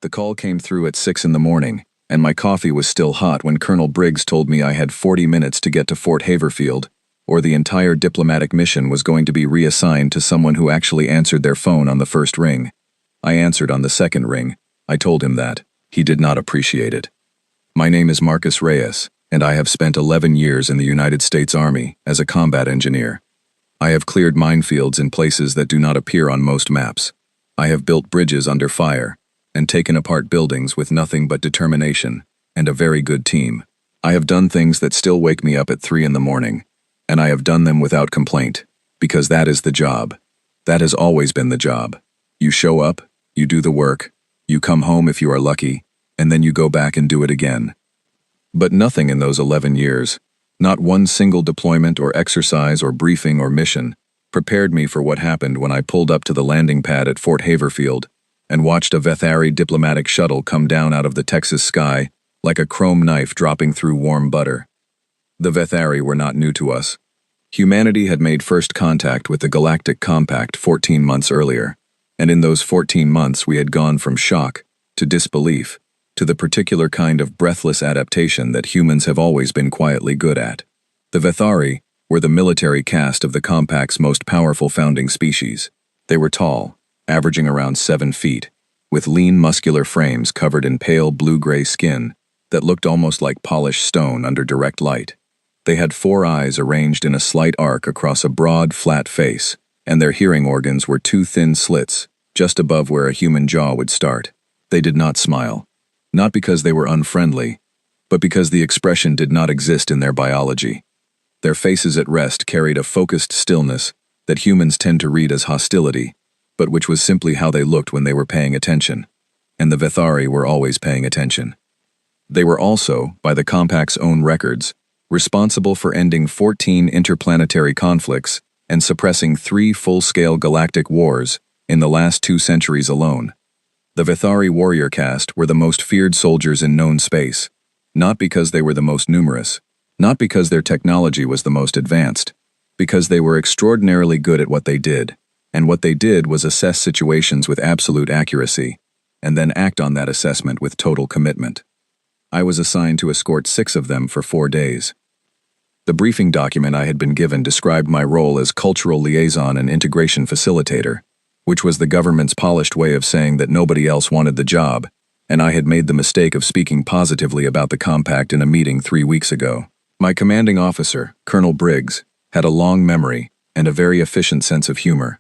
The call came through at 6 in the morning, and my coffee was still hot when Colonel Briggs told me I had 40 minutes to get to Fort Haverfield, or the entire diplomatic mission was going to be reassigned to someone who actually answered their phone on the first ring. I answered on the second ring. I told him that. He did not appreciate it. My name is Marcus Reyes, and I have spent 11 years in the United States Army as a combat engineer. I have cleared minefields in places that do not appear on most maps. I have built bridges under fire, and taken apart buildings with nothing but determination and a very good team. I have done things that still wake me up at 3 in the morning, and I have done them without complaint, because that is the job. That has always been the job. You show up, you do the work, you come home if you are lucky, and then you go back and do it again. But nothing in those 11 years, not one single deployment or exercise or briefing or mission, prepared me for what happened when I pulled up to the landing pad at Fort Haverfield and watched a Vethari diplomatic shuttle come down out of the Texas sky like a chrome knife dropping through warm butter. The Vethari were not new to us. Humanity had made first contact with the Galactic Compact 14 months earlier, and in those 14 months we had gone from shock to disbelief to the particular kind of breathless adaptation that humans have always been quietly good at. The Vethari were the military caste of the Compact's most powerful founding species. They were tall, averaging around 7 feet, with lean muscular frames covered in pale blue-gray skin that looked almost like polished stone under direct light. They had 4 eyes arranged in a slight arc across a broad, flat face, and their hearing organs were 2 thin slits, just above where a human jaw would start. They did not smile. Not because they were unfriendly, but because the expression did not exist in their biology. Their faces at rest carried a focused stillness that humans tend to read as hostility, but which was simply how they looked when they were paying attention. And the Vethari were always paying attention. They were also, by the Compact's own records, responsible for ending 14 interplanetary conflicts and suppressing 3 full-scale galactic wars in the last 2 centuries alone. The Vethari warrior caste were the most feared soldiers in known space, not because they were the most numerous, not because their technology was the most advanced, because they were extraordinarily good at what they did, and what they did was assess situations with absolute accuracy, and then act on that assessment with total commitment. I was assigned to escort 6 of them for 4 days. The briefing document I had been given described my role as cultural liaison and integration facilitator, which was the government's polished way of saying that nobody else wanted the job, and I had made the mistake of speaking positively about the Compact in a meeting 3 weeks ago. My commanding officer, Colonel Briggs, had a long memory and a very efficient sense of humor.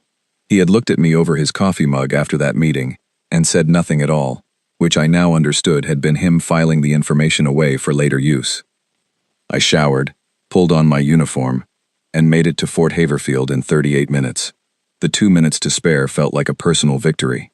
He had looked at me over his coffee mug after that meeting and said nothing at all, which I now understood had been him filing the information away for later use. I showered, pulled on my uniform, and made it to Fort Haverfield in 38 minutes. The 2 minutes to spare felt like a personal victory.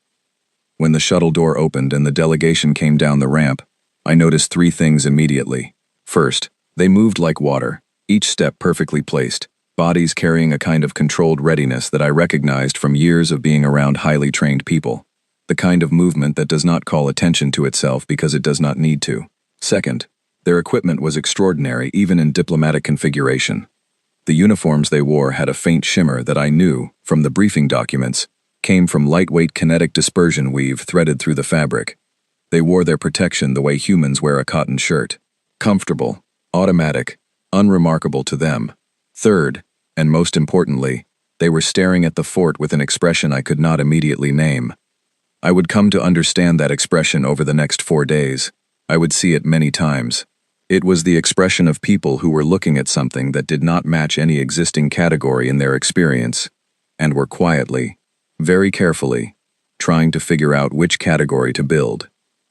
When the shuttle door opened and the delegation came down the ramp, I noticed 3 things immediately. First, they moved like water, each step perfectly placed, bodies carrying a kind of controlled readiness that I recognized from years of being around highly trained people. The kind of movement that does not call attention to itself because it does not need to. Second, their equipment was extraordinary even in diplomatic configuration. The uniforms they wore had a faint shimmer that I knew, from the briefing documents, came from lightweight kinetic dispersion weave threaded through the fabric. They wore their protection the way humans wear a cotton shirt. Comfortable, automatic, unremarkable to them. Third, and most importantly, they were staring at the fort with an expression I could not immediately name. I would come to understand that expression over the next 4 days. I would see it many times. It was the expression of people who were looking at something that did not match any existing category in their experience, and were quietly, very carefully, trying to figure out which category to build.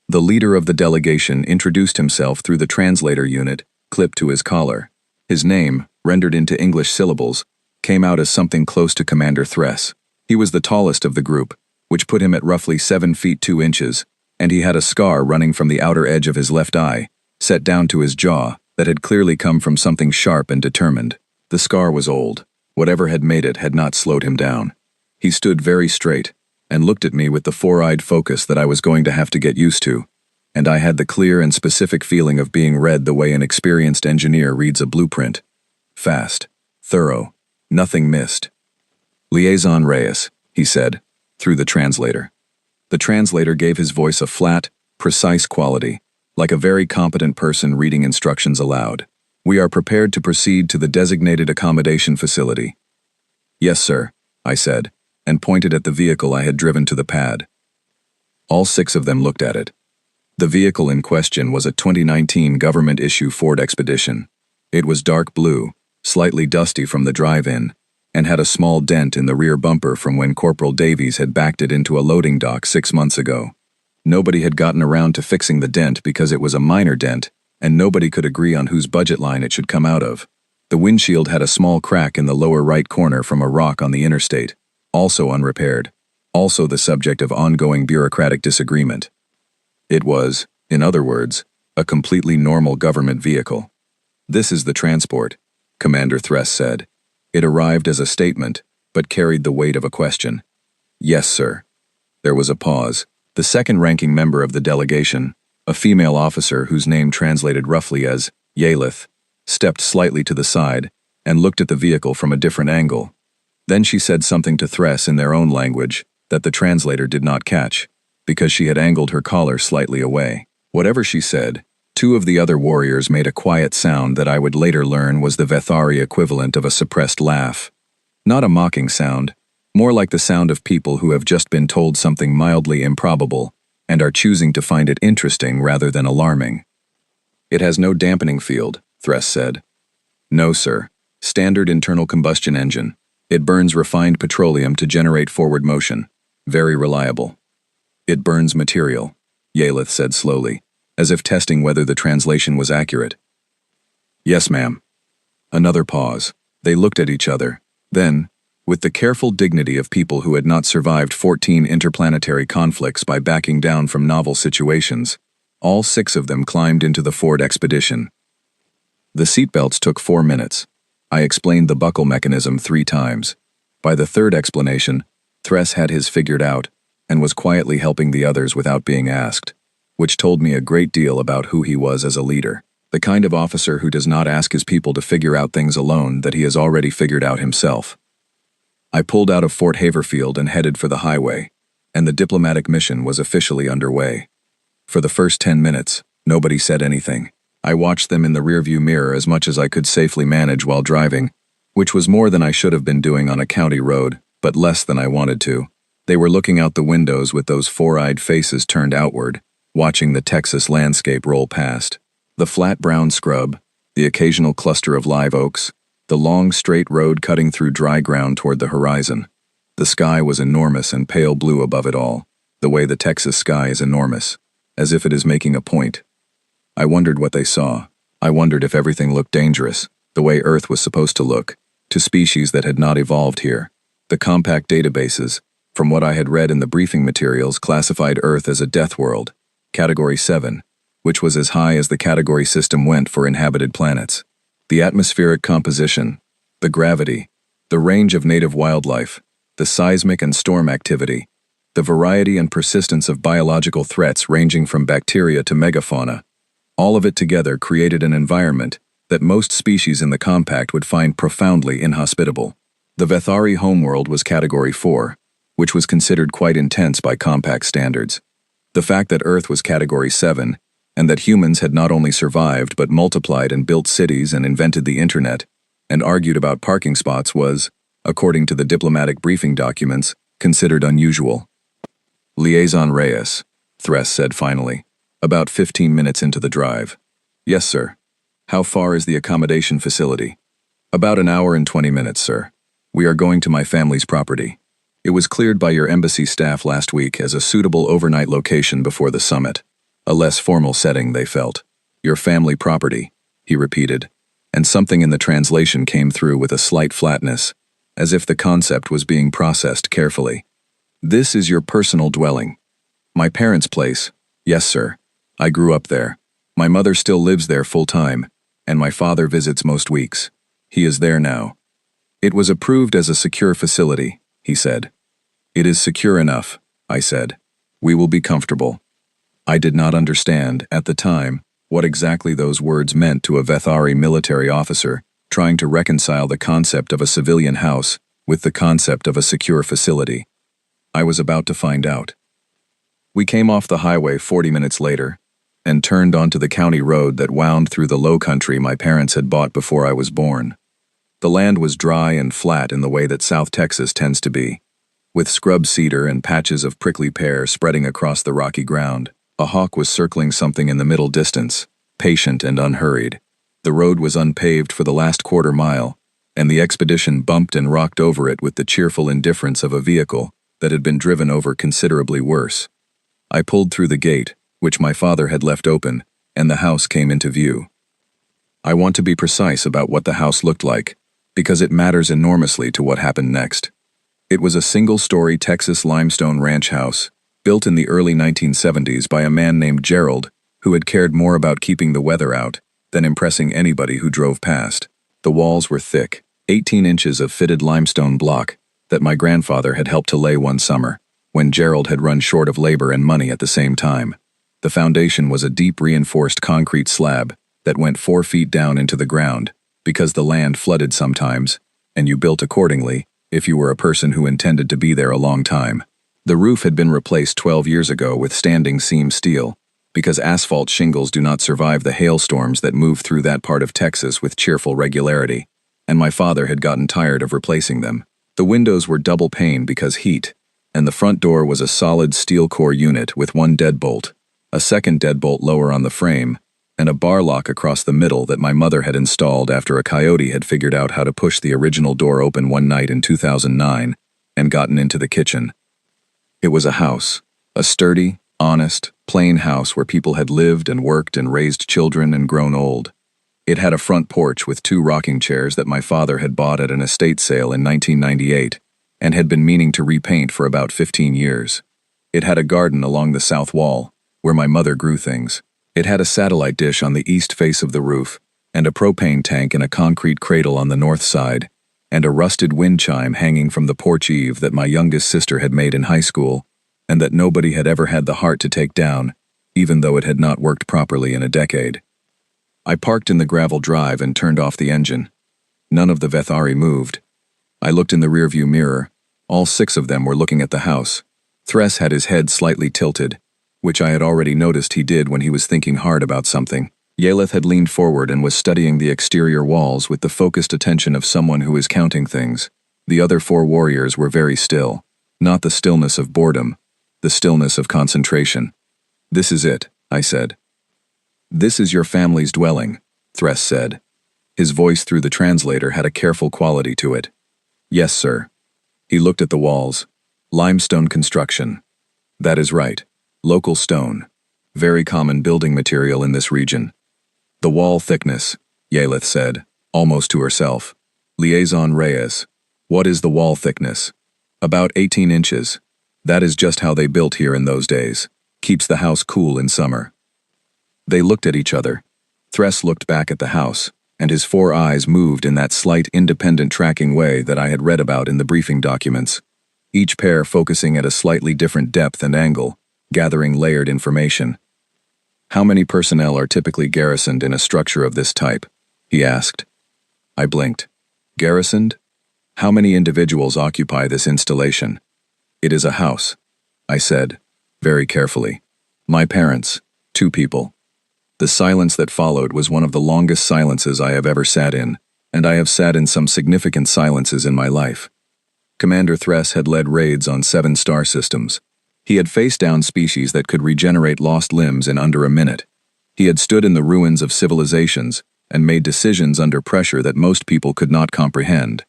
The leader of the delegation introduced himself through the translator unit, clipped to his collar. His name, rendered into English syllables, came out as something close to Commander Thress. He was the tallest of the group, which put him at roughly 7 feet 2 inches, and he had a scar running from the outer edge of his left eye, set down to his jaw, that had clearly come from something sharp and determined. The scar was old. Whatever had made it had not slowed him down. He stood very straight, and looked at me with the 4-eyed focus that I was going to have to get used to, and I had the clear and specific feeling of being read the way an experienced engineer reads a blueprint. Fast, thorough, nothing missed. "Liaison Reyes," he said, through the translator. The translator gave his voice a flat, precise quality, like a very competent person reading instructions aloud. "We are prepared to proceed to the designated accommodation facility." "Yes, sir," I said, and pointed at the vehicle I had driven to the pad. All 6 of them looked at it. The vehicle in question was a 2019 government-issue Ford Expedition. It was dark blue, slightly dusty from the drive-in, and had a small dent in the rear bumper from when Corporal Davies had backed it into a loading dock 6 months ago. Nobody had gotten around to fixing the dent because it was a minor dent, and nobody could agree on whose budget line it should come out of. The windshield had a small crack in the lower right corner from a rock on the interstate, also unrepaired, also the subject of ongoing bureaucratic disagreement. It was, in other words, a completely normal government vehicle. "This is the transport," Commander Thress said. It arrived as a statement, but carried the weight of a question. "Yes, sir." There was a pause. The second-ranking member of the delegation, a female officer whose name translated roughly as Yalith, stepped slightly to the side and looked at the vehicle from a different angle. Then she said something to Thress in their own language that the translator did not catch, because she had angled her collar slightly away. Whatever she said, 2 of the other warriors made a quiet sound that I would later learn was the Vethari equivalent of a suppressed laugh. Not a mocking sound, more like the sound of people who have just been told something mildly improbable and are choosing to find it interesting rather than alarming. "It has no dampening field," Thress said. "No, sir. Standard internal combustion engine. It burns refined petroleum to generate forward motion. Very reliable." "It burns material," Yalith said slowly, as if testing whether the translation was accurate. "Yes, ma'am." Another pause. They looked at each other. Then, with the careful dignity of people who had not survived 14 interplanetary conflicts by backing down from novel situations, all 6 of them climbed into the Ford Expedition. The seatbelts took 4 minutes. I explained the buckle mechanism 3 times. By the 3rd explanation, Thress had his figured out and was quietly helping the others without being asked, which told me a great deal about who he was as a leader. The kind of officer who does not ask his people to figure out things alone that he has already figured out himself. I pulled out of Fort Haverfield and headed for the highway, and the diplomatic mission was officially underway. For the first 10 minutes, nobody said anything. I watched them in the rearview mirror as much as I could safely manage while driving, which was more than I should have been doing on a county road, but less than I wanted to. They were looking out the windows with those 4-eyed faces turned outward, watching the Texas landscape roll past. The flat brown scrub, the occasional cluster of live oaks, the long straight road cutting through dry ground toward the horizon. The sky was enormous and pale blue above it all, the way the Texas sky is enormous, as if it is making a point. I wondered what they saw. I wondered if everything looked dangerous, the way Earth was supposed to look, to species that had not evolved here. The compact databases, from what I had read in the briefing materials, classified Earth as a death world, Category 7, which was as high as the category system went for inhabited planets. The atmospheric composition, the gravity, the range of native wildlife, the seismic and storm activity, the variety and persistence of biological threats ranging from bacteria to megafauna, all of it together created an environment that most species in the compact would find profoundly inhospitable. The Vethari homeworld was Category 4, which was considered quite intense by compact standards. The fact that Earth was Category 7, and that humans had not only survived but multiplied and built cities and invented the internet, and argued about parking spots was, according to the diplomatic briefing documents, considered unusual. "Liaison Reyes," Thress said finally, about 15 minutes into the drive. "Yes, sir." "How far is the accommodation facility?" "About an hour and 20 minutes, sir. We are going to my family's property. It was cleared by your embassy staff last week as a suitable overnight location before the summit. A less formal setting, they felt. Your family property," he repeated, and something in the translation came through with a slight flatness, as if the concept was being processed carefully. "This is your personal dwelling." "My parents' place." "Yes, sir. I grew up there. My mother still lives there full-time, and my father visits most weeks. He is there now." "It was approved as a secure facility," he said. "It is secure enough," I said. "We will be comfortable." I did not understand, at the time, what exactly those words meant to a Vethari military officer trying to reconcile the concept of a civilian house with the concept of a secure facility. I was about to find out. We came off the highway 40 minutes later and turned onto the county road that wound through the low country my parents had bought before I was born. The land was dry and flat in the way that South Texas tends to be, with scrub cedar and patches of prickly pear spreading across the rocky ground. A hawk was circling something in the middle distance, patient and unhurried. The road was unpaved for the last quarter mile, and the expedition bumped and rocked over it with the cheerful indifference of a vehicle that had been driven over considerably worse. I pulled through the gate, which my father had left open, and the house came into view. I want to be precise about what the house looked like, because it matters enormously to what happened next. It was a single-story Texas limestone ranch house, built in the early 1970s by a man named Gerald, who had cared more about keeping the weather out than impressing anybody who drove past. The walls were thick, 18 inches of fitted limestone block that my grandfather had helped to lay one summer, when Gerald had run short of labor and money at the same time. The foundation was a deep reinforced concrete slab that went 4 feet down into the ground, because the land flooded sometimes, and you built accordingly if you were a person who intended to be there a long time. The roof had been replaced 12 years ago with standing seam steel, because asphalt shingles do not survive the hailstorms that move through that part of Texas with cheerful regularity, and my father had gotten tired of replacing them. The windows were double pane because heat, and the front door was a solid steel core unit with one deadbolt, a second deadbolt lower on the frame, and a bar lock across the middle that my mother had installed after a coyote had figured out how to push the original door open one night in 2009 and gotten into the kitchen. It was a house, a sturdy, honest, plain house where people had lived and worked and raised children and grown old. It had a front porch with 2 rocking chairs that my father had bought at an estate sale in 1998 and had been meaning to repaint for about 15 years. It had a garden along the south wall, where my mother grew things. It had a satellite dish on the east face of the roof, and a propane tank in a concrete cradle on the north side, and a rusted wind chime hanging from the porch eave that my youngest sister had made in high school, and that nobody had ever had the heart to take down, even though it had not worked properly in a decade. I parked in the gravel drive and turned off the engine. None of the Vethari moved. I looked in the rearview mirror. All 6 of them were looking at the house. Thress had his head slightly tilted, which I had already noticed he did when he was thinking hard about something. Yeleth had leaned forward and was studying the exterior walls with the focused attention of someone who is counting things. The other 4 warriors were very still, not the stillness of boredom, the stillness of concentration. "This is it," I said. "This is your family's dwelling," Thress said. His voice through the translator had a careful quality to it. "Yes, sir." He looked at the walls. "Limestone construction." "That is right. Local stone. Very common building material in this region." "The wall thickness," Yeleth said, almost to herself. "Liaison Reyes. What is the wall thickness?" "About 18 inches. That is just how they built here in those days. Keeps the house cool in summer." They looked at each other. Thress looked back at the house, and his 4 eyes moved in that slight independent tracking way that I had read about in the briefing documents, each pair focusing at a slightly different depth and angle, gathering layered information. "How many personnel are typically garrisoned in a structure of this type?" he asked. I blinked. "Garrisoned? How many individuals occupy this installation?" "It is a house," I said, very carefully. "My parents, 2 people." The silence that followed was one of the longest silences I have ever sat in, and I have sat in some significant silences in my life. Commander Thress had led raids on 7 star systems. He had faced down species that could regenerate lost limbs in under a minute. He had stood in the ruins of civilizations and made decisions under pressure that most people could not comprehend.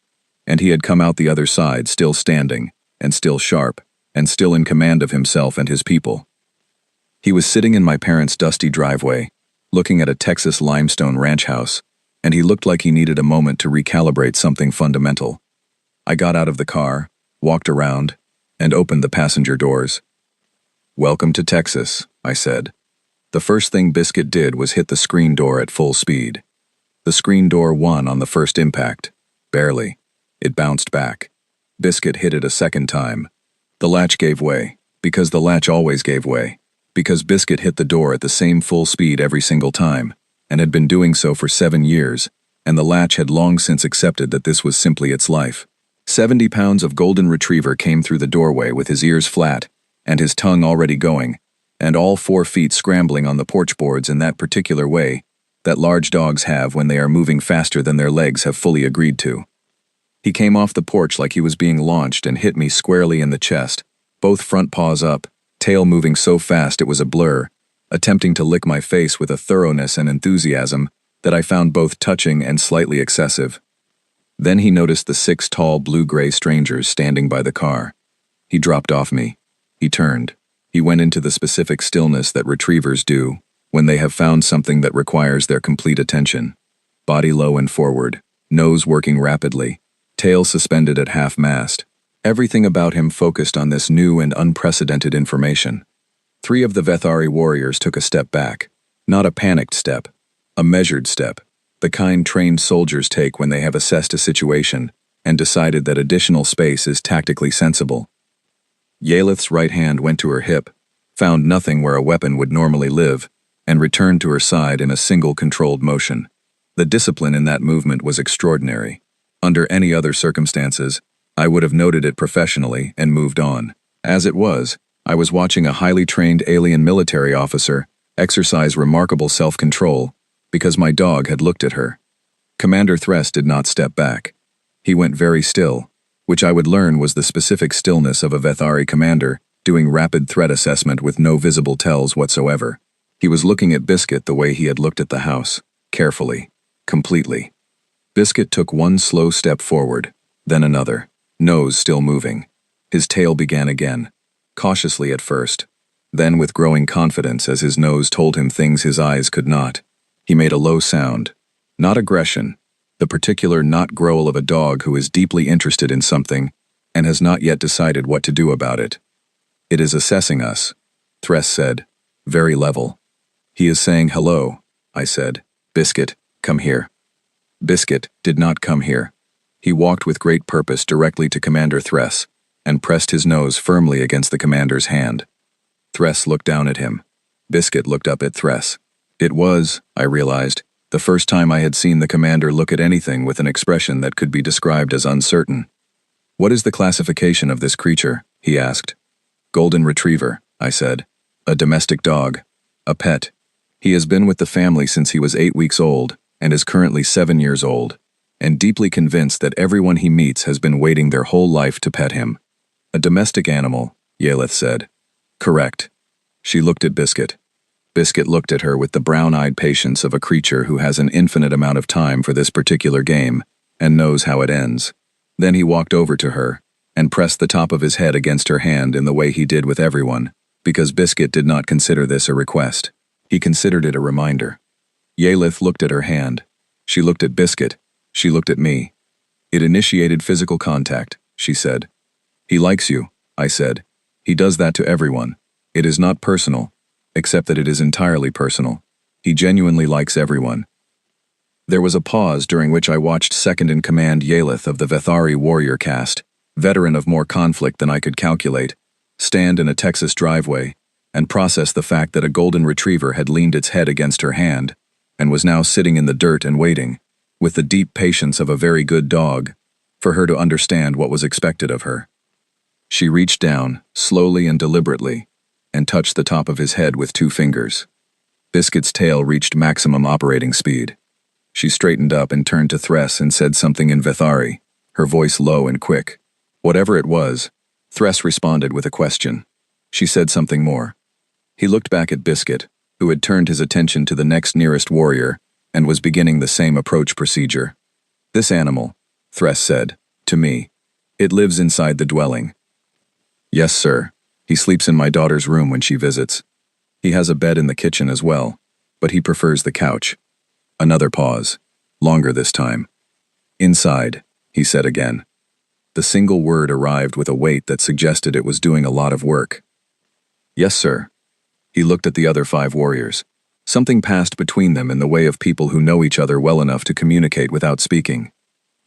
And he had come out the other side still standing, and still sharp, and still in command of himself and his people. He was sitting in my parents' dusty driveway, looking at a Texas limestone ranch house, and he looked like he needed a moment to recalibrate something fundamental. I got out of the car, walked around, and opened the passenger doors. "Welcome to Texas," I said. The first thing Biscuit did was hit the screen door at full speed. The screen door won on the first impact. Barely. It bounced back. Biscuit hit it a second time. The latch gave way, because the latch always gave way, because Biscuit hit the door at the same full speed every single time, and had been doing so for 7 years, and the latch had long since accepted that this was simply its life. 70 pounds of golden retriever came through the doorway with his ears flat, and his tongue already going, and all 4 feet scrambling on the porch boards in that particular way that large dogs have when they are moving faster than their legs have fully agreed to. He came off the porch like he was being launched and hit me squarely in the chest, both front paws up, tail moving so fast it was a blur, attempting to lick my face with a thoroughness and enthusiasm that I found both touching and slightly excessive. Then he noticed the 6 tall blue-gray strangers standing by the car. He dropped off me. He turned. He went into the specific stillness that retrievers do when they have found something that requires their complete attention. Body low and forward, nose working rapidly, tail suspended at half-mast. Everything about him focused on this new and unprecedented information. 3 of the Vethari warriors took a step back. Not a panicked step, a measured step, the kind trained soldiers take when they have assessed a situation and decided that additional space is tactically sensible. Yalith's right hand went to her hip, found nothing where a weapon would normally live, and returned to her side in a single controlled motion. The discipline in that movement was extraordinary. Under any other circumstances, I would have noted it professionally and moved on. As it was, I was watching a highly trained alien military officer exercise remarkable self-control because my dog had looked at her. Commander Thress did not step back. He went very still, which I would learn was the specific stillness of a Vethari commander doing rapid threat assessment with no visible tells whatsoever. He was looking at Biscuit the way he had looked at the house, carefully, completely. Biscuit took one slow step forward, then another, nose still moving. His tail began again, cautiously at first, then with growing confidence as his nose told him things his eyes could not. He made a low sound, not aggression, the particular not growl of a dog who is deeply interested in something and has not yet decided what to do about it. It is assessing us, Thress said, very level. He is saying hello, I said. Biscuit, come here. Biscuit did not come here. He walked with great purpose directly to Commander Thress and pressed his nose firmly against the commander's hand. Thress looked down at him. Biscuit looked up at Thress. It was, I realized, the first time I had seen the commander look at anything with an expression that could be described as uncertain. What is the classification of this creature? He asked. Golden Retriever, I said. A domestic dog. A pet. He has been with the family since he was 8 weeks old and is currently 7 years old, and deeply convinced that everyone he meets has been waiting their whole life to pet him. A domestic animal, Yalith said. Correct. She looked at Biscuit. Biscuit looked at her with the brown-eyed patience of a creature who has an infinite amount of time for this particular game and knows how it ends. Then he walked over to her and pressed the top of his head against her hand in the way he did with everyone, because Biscuit did not consider this a request. He considered it a reminder. Yalith looked at her hand. She looked at Biscuit. She looked at me. It initiated physical contact, she said. He likes you, I said. He does that to everyone. It is not personal, except that it is entirely personal. He genuinely likes everyone. There was a pause during which I watched second-in-command Yalith of the Vethari warrior caste, veteran of more conflict than I could calculate, stand in a Texas driveway and process the fact that a golden retriever had leaned its head against her hand and was now sitting in the dirt and waiting, with the deep patience of a very good dog, for her to understand what was expected of her. She reached down, slowly and deliberately, and touched the top of his head with 2 fingers. Biscuit's tail reached maximum operating speed. She straightened up and turned to Thress and said something in Vethari, her voice low and quick. Whatever it was, Thress responded with a question. She said something more. He looked back at Biscuit, who had turned his attention to the next nearest warrior and was beginning the same approach procedure. This animal, Thress said, to me. It lives inside the dwelling. Yes, sir. He sleeps in my daughter's room when she visits. He has a bed in the kitchen as well, but he prefers the couch. Another pause. Longer this time. Inside, he said again. The single word arrived with a weight that suggested it was doing a lot of work. Yes, sir. He looked at the other 5 warriors. Something passed between them in the way of people who know each other well enough to communicate without speaking.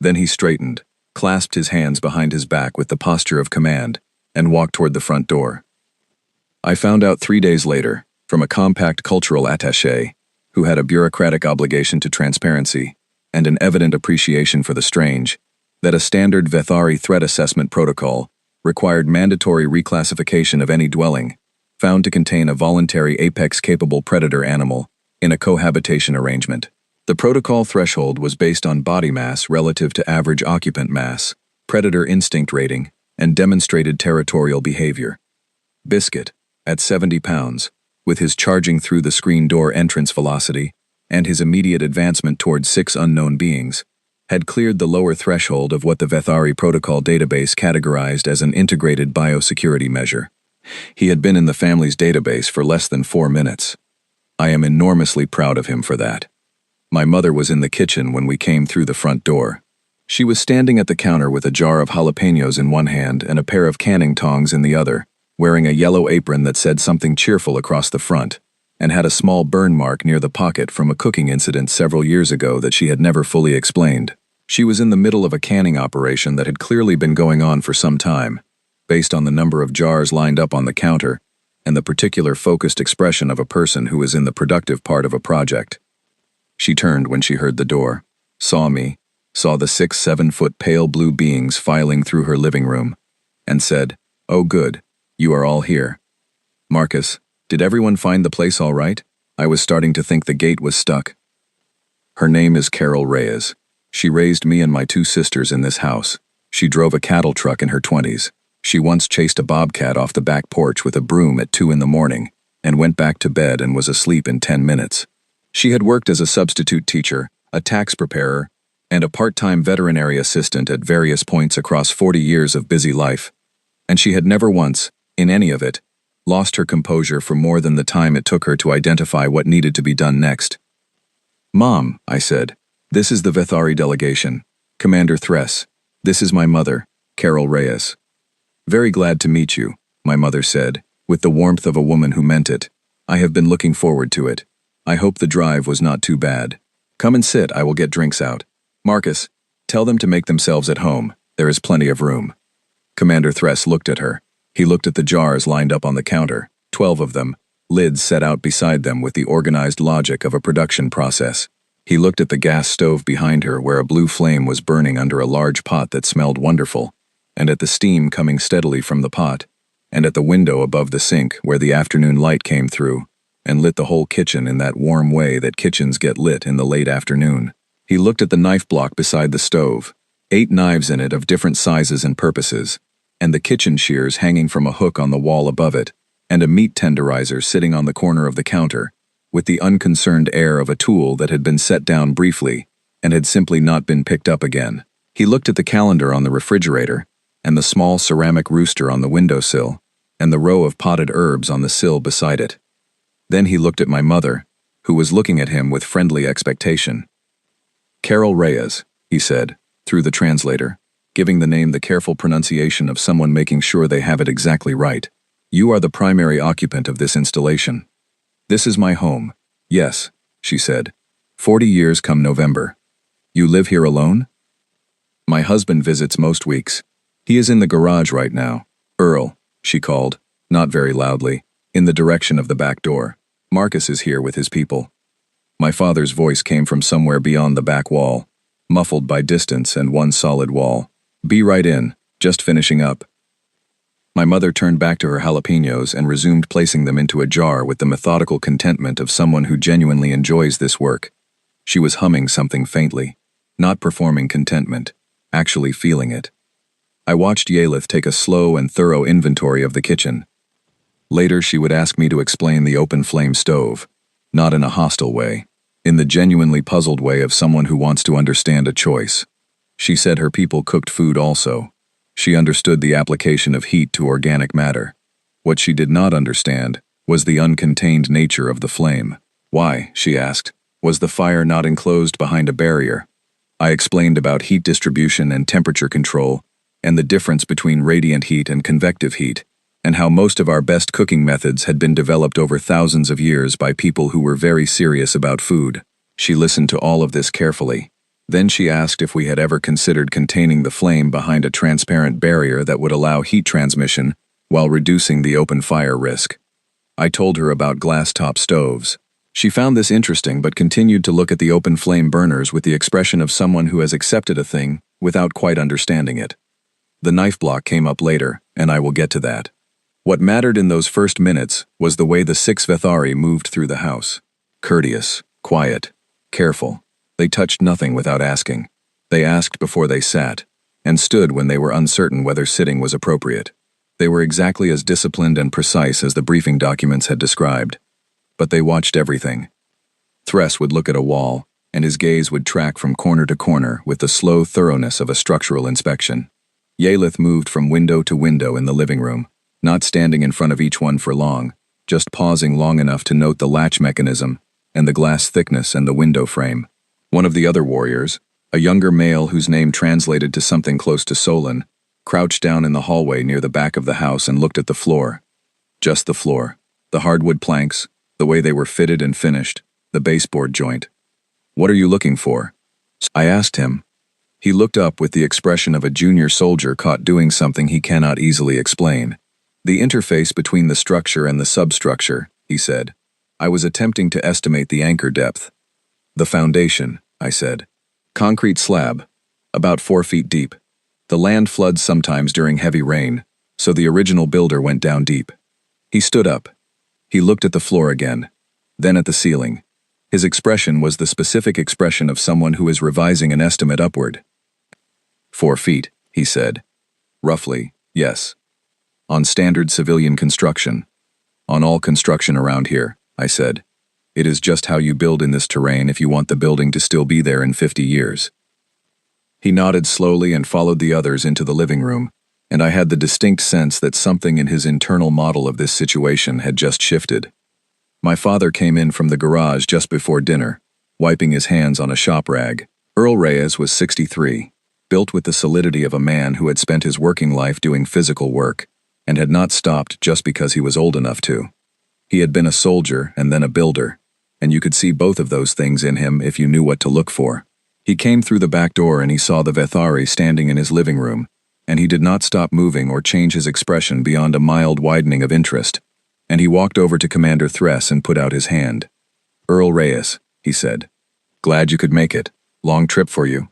Then he straightened, clasped his hands behind his back with the posture of command, and walked toward the front door. I found out 3 days later, from a compact cultural attaché, who had a bureaucratic obligation to transparency and an evident appreciation for the strange, that a standard Vethari threat assessment protocol required mandatory reclassification of any dwelling found to contain a voluntary apex-capable predator animal in a cohabitation arrangement. The protocol threshold was based on body mass relative to average occupant mass, predator instinct rating, and demonstrated territorial behavior. Biscuit, at 70 pounds, with his charging through the screen door entrance velocity and his immediate advancement towards 6 unknown beings, had cleared the lower threshold of what the Vethari protocol database categorized as an integrated biosecurity measure. He had been in the family's database for less than 4 minutes. I am enormously proud of him for that. My mother was in the kitchen when we came through the front door. She was standing at the counter with a jar of jalapenos in one hand and a pair of canning tongs in the other, wearing a yellow apron that said something cheerful across the front, and had a small burn mark near the pocket from a cooking incident several years ago that she had never fully explained. She was in the middle of a canning operation that had clearly been going on for some time, based on the number of jars lined up on the counter and the particular focused expression of a person who is in the productive part of a project. She turned when she heard the door, saw me, saw the 6-7-foot pale blue beings filing through her living room, and said, "Oh good, you are all here. Marcus, did everyone find the place all right? I was starting to think the gate was stuck." Her name is Carol Reyes. She raised me and my 2 sisters in this house. She drove a cattle truck in her 20s. She once chased a bobcat off the back porch with a broom at 2 in the morning and went back to bed and was asleep in 10 minutes. She had worked as a substitute teacher, a tax preparer, and a part-time veterinary assistant at various points across 40 years of busy life, and she had never once, in any of it, lost her composure for more than the time it took her to identify what needed to be done next. "Mom," I said, "this is the Vethari delegation. Commander Thress. This is my mother, Carol Reyes." "Very glad to meet you," my mother said, with the warmth of a woman who meant it. "I have been looking forward to it. I hope the drive was not too bad. Come and sit, I will get drinks out. Marcus, tell them to make themselves at home. There is plenty of room." Commander Thress looked at her. He looked at the jars lined up on the counter, 12 of them, lids set out beside them with the organized logic of a production process. He looked at the gas stove behind her where a blue flame was burning under a large pot that smelled wonderful, and at the steam coming steadily from the pot, and at the window above the sink where the afternoon light came through, and lit the whole kitchen in that warm way that kitchens get lit in the late afternoon. He looked at the knife block beside the stove, 8 knives in it of different sizes and purposes, and the kitchen shears hanging from a hook on the wall above it, and a meat tenderizer sitting on the corner of the counter, with the unconcerned air of a tool that had been set down briefly and had simply not been picked up again. He looked at the calendar on the refrigerator, and the small ceramic rooster on the windowsill, and the row of potted herbs on the sill beside it. Then he looked at my mother, who was looking at him with friendly expectation. "Carol Reyes," he said, through the translator, giving the name the careful pronunciation of someone making sure they have it exactly right. "You are the primary occupant of this installation. This is my home." "Yes," she said. 40 years come November. "You live here alone?" "My husband visits most weeks. He is in the garage right now." "Earl," she called, not very loudly, in the direction of the back door. "Marcus is here with his people." My father's voice came from somewhere beyond the back wall, muffled by distance and one solid wall. "Be right in, just finishing up." My mother turned back to her jalapenos and resumed placing them into a jar with the methodical contentment of someone who genuinely enjoys this work. She was humming something faintly, not performing contentment, actually feeling it. I watched Yelith take a slow and thorough inventory of the kitchen. Later she would ask me to explain the open flame stove, not in a hostile way, in the genuinely puzzled way of someone who wants to understand a choice. She said her people cooked food also. She understood the application of heat to organic matter. What she did not understand was the uncontained nature of the flame. Why, she asked, was the fire not enclosed behind a barrier? I explained about heat distribution and temperature control, and the difference between radiant heat and convective heat, and how most of our best cooking methods had been developed over thousands of years by people who were very serious about food. She listened to all of this carefully. Then she asked if we had ever considered containing the flame behind a transparent barrier that would allow heat transmission while reducing the open fire risk. I told her about glass-top stoves. She found this interesting but continued to look at the open flame burners with the expression of someone who has accepted a thing without quite understanding it. The knife block came up later, and I will get to that. What mattered in those first minutes was the way the 6 Vethari moved through the house. Courteous, quiet, careful. They touched nothing without asking. They asked before they sat, and stood when they were uncertain whether sitting was appropriate. They were exactly as disciplined and precise as the briefing documents had described. But they watched everything. Thress would look at a wall, and his gaze would track from corner to corner with the slow thoroughness of a structural inspection. Yalith moved from window to window in the living room, not standing in front of each one for long, just pausing long enough to note the latch mechanism and the glass thickness and the window frame. One of the other warriors, a younger male whose name translated to something close to Solon, crouched down in the hallway near the back of the house and looked at the floor. Just the floor, the hardwood planks, the way they were fitted and finished, the baseboard joint. "What are you looking for?" I asked him. He looked up with the expression of a junior soldier caught doing something he cannot easily explain. "The interface between the structure and the substructure," he said. I was attempting to estimate the anchor depth. "The foundation," I said. "Concrete slab, about 4 feet deep. The land floods sometimes during heavy rain, so the original builder went down deep." He stood up. He looked at the floor again, then at the ceiling. His expression was the specific expression of someone who is revising an estimate upward. 4 feet, he said. "Roughly, yes. On standard civilian construction. On all construction around here," I said. "It is just how you build in this terrain if you want the building to still be there in 50 years. He nodded slowly and followed the others into the living room, and I had the distinct sense that something in his internal model of this situation had just shifted. My father came in from the garage just before dinner, wiping his hands on a shop rag. Earl Reyes was 63, built with the solidity of a man who had spent his working life doing physical work, and had not stopped just because he was old enough to. He had been a soldier and then a builder, and you could see both of those things in him if you knew what to look for. He came through the back door and he saw the Vethari standing in his living room, and he did not stop moving or change his expression beyond a mild widening of interest, and he walked over to Commander Thress and put out his hand. "Earl Reyes," he said. "Glad you could make it. Long trip for you."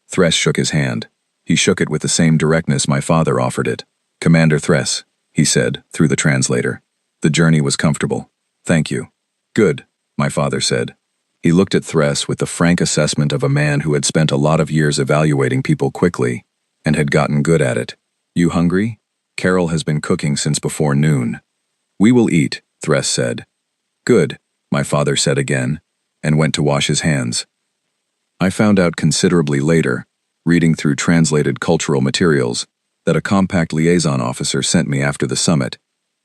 Thress shook his hand. He shook it with the same directness my father offered it. "Commander Thress," he said, through the translator. "The journey was comfortable. Thank you." "Good," my father said. He looked at Thress with the frank assessment of a man who had spent a lot of years evaluating people quickly, and had gotten good at it. "You hungry? Carol has been cooking since before noon." "We will eat," Thress said. "Good," my father said again, and went to wash his hands. I found out considerably later, reading through translated cultural materials, that a compact liaison officer sent me after the summit,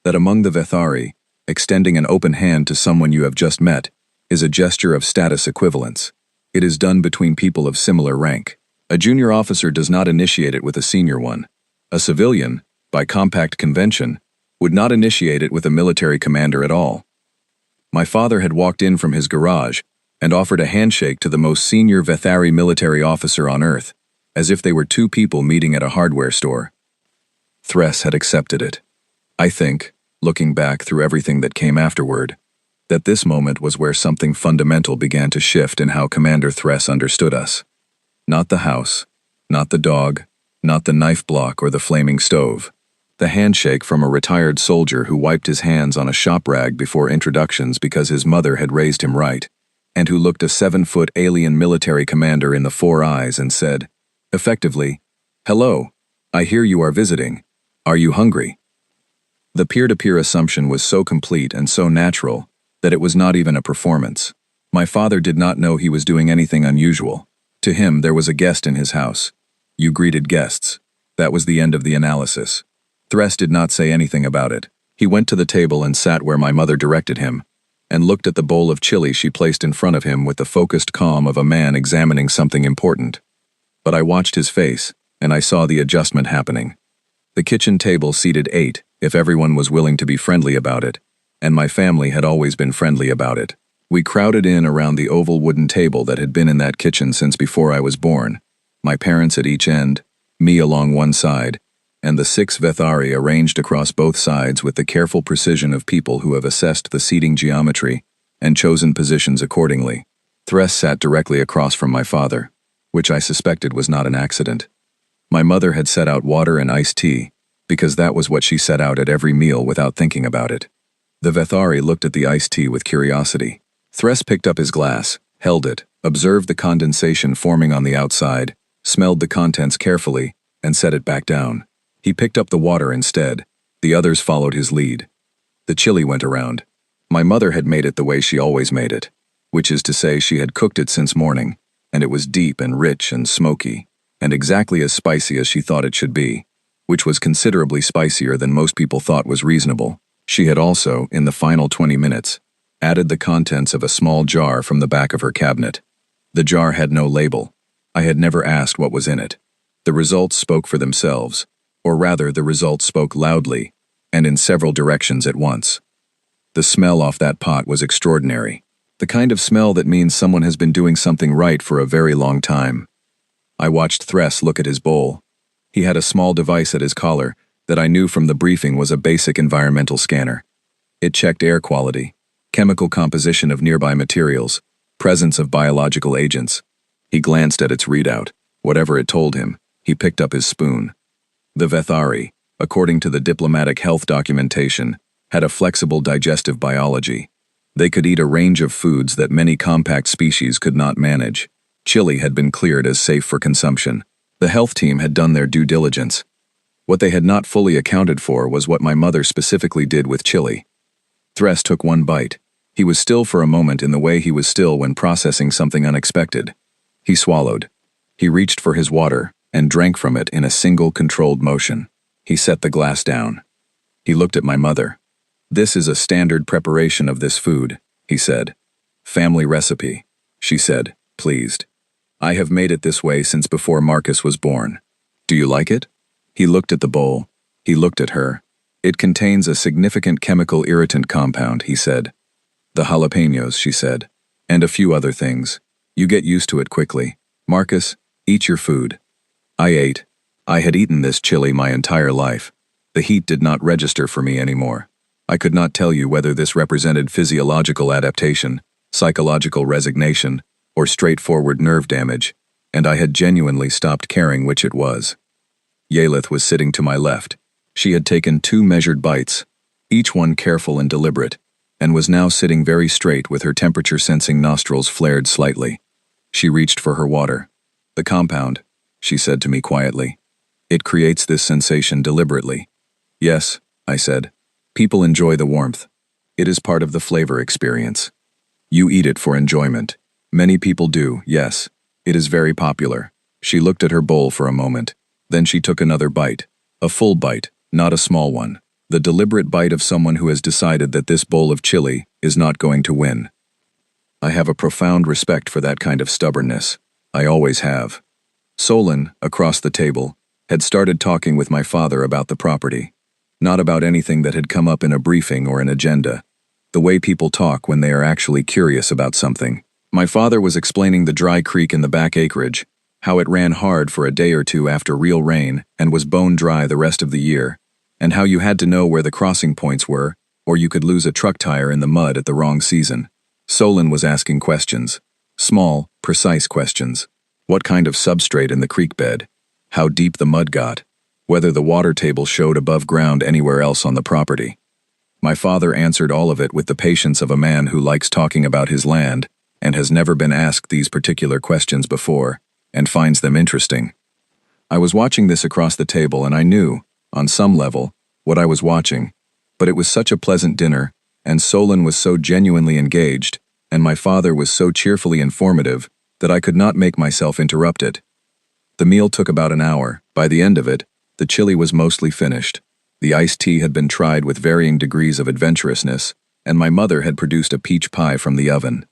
that among the Vethari, extending an open hand to someone you have just met is a gesture of status equivalence. It is done between people of similar rank. A junior officer does not initiate it with a senior one. A civilian, by compact convention, would not initiate it with a military commander at all. My father had walked in from his garage and offered a handshake to the most senior Vethari military officer on Earth, as if they were two people meeting at a hardware store. Thress had accepted it. I think, looking back through everything that came afterward, that this moment was where something fundamental began to shift in how Commander Thress understood us. Not the house, not the dog, not the knife block or the flaming stove. The handshake from a retired soldier who wiped his hands on a shop rag before introductions because his mother had raised him right, and who looked a 7-foot alien military commander in the 4 eyes and said, effectively, "Hello, I hear you are visiting. Are you hungry?" The peer-to-peer assumption was so complete and so natural that it was not even a performance. My father did not know he was doing anything unusual. To him, there was a guest in his house. You greeted guests. That was the end of the analysis. Thress did not say anything about it. He went to the table and sat where my mother directed him, and looked at the bowl of chili she placed in front of him with the focused calm of a man examining something important. But I watched his face, and I saw the adjustment happening. The kitchen table seated 8, if everyone was willing to be friendly about it, and my family had always been friendly about it. We crowded in around the oval wooden table that had been in that kitchen since before I was born, my parents at each end, me along one side, and the 6 Vethari arranged across both sides with the careful precision of people who have assessed the seating geometry and chosen positions accordingly. Thress sat directly across from my father, which I suspected was not an accident. My mother had set out water and iced tea, because that was what she set out at every meal without thinking about it. The Vethari looked at the iced tea with curiosity. Thress picked up his glass, held it, observed the condensation forming on the outside, smelled the contents carefully, and set it back down. He picked up the water instead. The others followed his lead. The chili went around. My mother had made it the way she always made it, which is to say she had cooked it since morning, and it was deep and rich and smoky, and exactly as spicy as she thought it should be, which was considerably spicier than most people thought was reasonable. She had also, in the final 20 minutes, added the contents of a small jar from the back of her cabinet. The jar had no label. I had never asked what was in it. The results spoke for themselves, or rather the results spoke loudly, and in several directions at once. The smell off that pot was extraordinary. The kind of smell that means someone has been doing something right for a very long time. I watched Thress look at his bowl. He had a small device at his collar that I knew from the briefing was a basic environmental scanner. It checked air quality, chemical composition of nearby materials, presence of biological agents. He glanced at its readout. Whatever it told him, he picked up his spoon. The Vethari, according to the diplomatic health documentation, had a flexible digestive biology. They could eat a range of foods that many compact species could not manage. Chili had been cleared as safe for consumption. The health team had done their due diligence. What they had not fully accounted for was what my mother specifically did with chili. Thress took one bite. He was still for a moment in the way he was still when processing something unexpected. He swallowed. He reached for his water and drank from it in a single controlled motion. He set the glass down. He looked at my mother. "This is a standard preparation of this food," he said. "Family recipe," she said, pleased. "I have made it this way since before Marcus was born. Do you like it?" He looked at the bowl. He looked at her. "It contains a significant chemical irritant compound," he said. "The jalapenos," she said. "And a few other things. You get used to it quickly. Marcus, eat your food." I ate. I had eaten this chili my entire life. The heat did not register for me anymore. I could not tell you whether this represented physiological adaptation, psychological resignation, or straightforward nerve damage, and I had genuinely stopped caring which it was. Yelith was sitting to my left. She had taken 2 measured bites, each one careful and deliberate, and was now sitting very straight with her temperature-sensing nostrils flared slightly. She reached for her water. "The compound," she said to me quietly. "It creates this sensation deliberately." "Yes," I said. "People enjoy the warmth. It is part of the flavor experience. You eat it for enjoyment. Many people do, yes. It is very popular." She looked at her bowl for a moment. Then she took another bite. A full bite, not a small one. The deliberate bite of someone who has decided that this bowl of chili is not going to win. I have a profound respect for that kind of stubbornness. I always have. Solon, across the table, had started talking with my father about the property. Not about anything that had come up in a briefing or an agenda. The way people talk when they are actually curious about something. My father was explaining the dry creek in the back acreage, how it ran hard for a day or two after real rain and was bone dry the rest of the year, and how you had to know where the crossing points were, or you could lose a truck tire in the mud at the wrong season. Solon was asking questions. Small, precise questions. What kind of substrate in the creek bed? How deep the mud got? Whether the water table showed above ground anywhere else on the property. My father answered all of it with the patience of a man who likes talking about his land and has never been asked these particular questions before, and finds them interesting. I was watching this across the table and I knew, on some level, what I was watching, but it was such a pleasant dinner, and Solon was so genuinely engaged, and my father was so cheerfully informative, that I could not make myself interrupt it. The meal took about an hour. By the end of it, the chili was mostly finished. The iced tea had been tried with varying degrees of adventurousness, and my mother had produced a peach pie from the oven.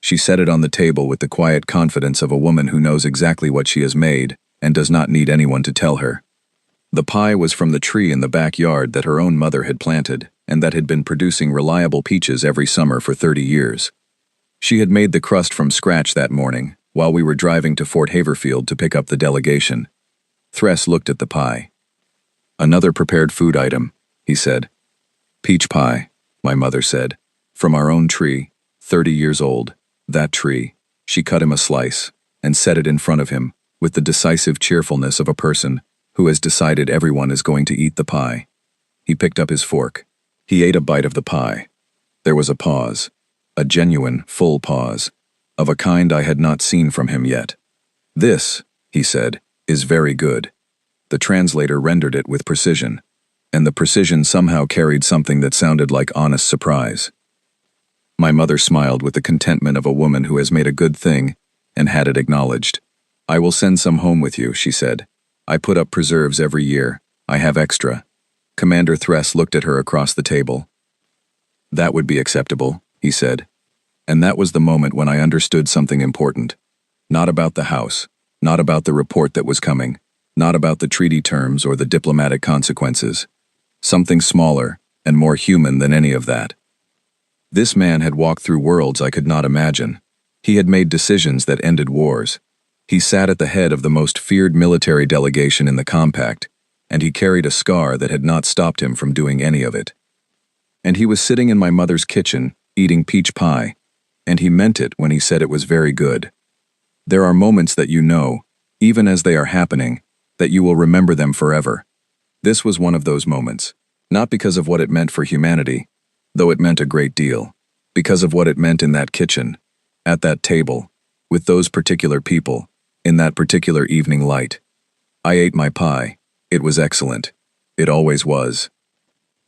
She set it on the table with the quiet confidence of a woman who knows exactly what she has made and does not need anyone to tell her. The pie was from the tree in the backyard that her own mother had planted and that had been producing reliable peaches every summer for 30 years. She had made the crust from scratch that morning while we were driving to Fort Haverfield to pick up the delegation. Thress looked at the pie. "Another prepared food item," he said. "Peach pie," my mother said. "From our own tree, 30 years old. That tree." She cut him a slice and set it in front of him, with the decisive cheerfulness of a person who has decided everyone is going to eat the pie. He picked up his fork. He ate a bite of the pie. There was a pause, a genuine, full pause, of a kind I had not seen from him yet. "This," he said, "is very good." The translator rendered it with precision, and the precision somehow carried something that sounded like honest surprise. My mother smiled with the contentment of a woman who has made a good thing and had it acknowledged. "I will send some home with you," she said. "I put up preserves every year. I have extra." Commander Thress looked at her across the table. "That would be acceptable," he said. And that was the moment when I understood something important. Not about the house, not about the report that was coming, not about the treaty terms or the diplomatic consequences. Something smaller and more human than any of that. This man had walked through worlds I could not imagine. He had made decisions that ended wars. He sat at the head of the most feared military delegation in the Compact, and he carried a scar that had not stopped him from doing any of it. And he was sitting in my mother's kitchen, eating peach pie, and he meant it when he said it was very good. There are moments that you know, even as they are happening, that you will remember them forever. This was one of those moments, not because of what it meant for humanity, though it meant a great deal, because of what it meant in that kitchen, at that table, with those particular people, in that particular evening light. I ate my pie. It was excellent. It always was.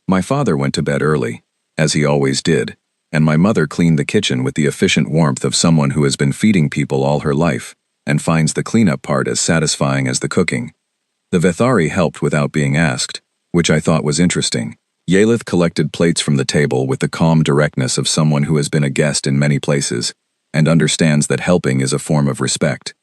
My father went to bed early, as he always did, and my mother cleaned the kitchen with the efficient warmth of someone who has been feeding people all her life and finds the cleanup part as satisfying as the cooking. The Vethari helped without being asked, which I thought was interesting. Yelith collected plates from the table with the calm directness of someone who has been a guest in many places and understands that helping is a form of respect.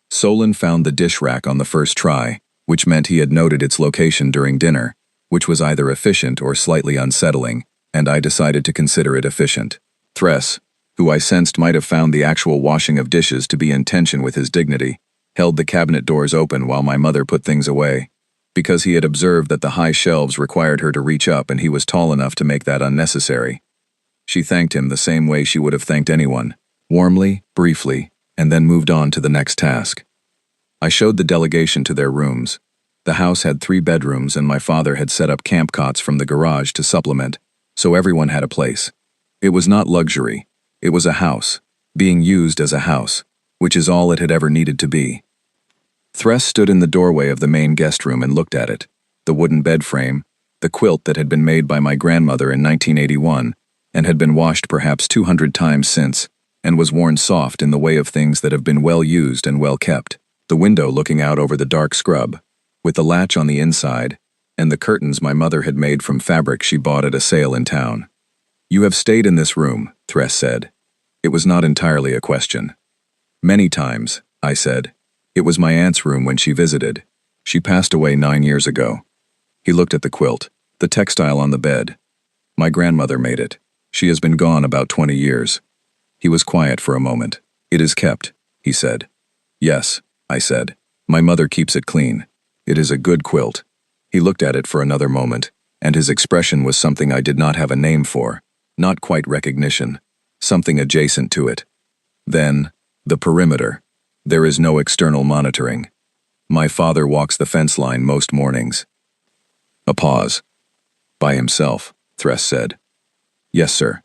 Solon found the dish rack on the first try, which meant he had noted its location during dinner, which was either efficient or slightly unsettling, and I decided to consider it efficient. Thress, who I sensed might have found the actual washing of dishes to be in tension with his dignity, held the cabinet doors open while my mother put things away, because he had observed that the high shelves required her to reach up and he was tall enough to make that unnecessary. She thanked him the same way she would have thanked anyone, warmly, briefly, and then moved on to the next task. I showed the delegation to their rooms. The house had 3 bedrooms and my father had set up camp cots from the garage to supplement, so everyone had a place. It was not luxury. It was a house, being used as a house, which is all it had ever needed to be. Thress stood in the doorway of the main guest room and looked at it, the wooden bed frame, the quilt that had been made by my grandmother in 1981 and had been washed perhaps 200 times since, and was worn soft in the way of things that have been well used and well kept, the window looking out over the dark scrub, with the latch on the inside, and the curtains my mother had made from fabric she bought at a sale in town. "You have stayed in this room," Thress said. It was not entirely a question. "Many times," I said. "It was my aunt's room when she visited. She passed away 9 years ago." He looked at the quilt, the textile on the bed. "My grandmother made it. She has been gone about 20 years. He was quiet for a moment. "It is kept," he said. "Yes," I said. "My mother keeps it clean. It is a good quilt." He looked at it for another moment, and his expression was something I did not have a name for, not quite recognition, something adjacent to it. Then, the perimeter. There is no external monitoring. My father walks the fence line most mornings. A pause. "By himself," Thress said. "Yes, sir."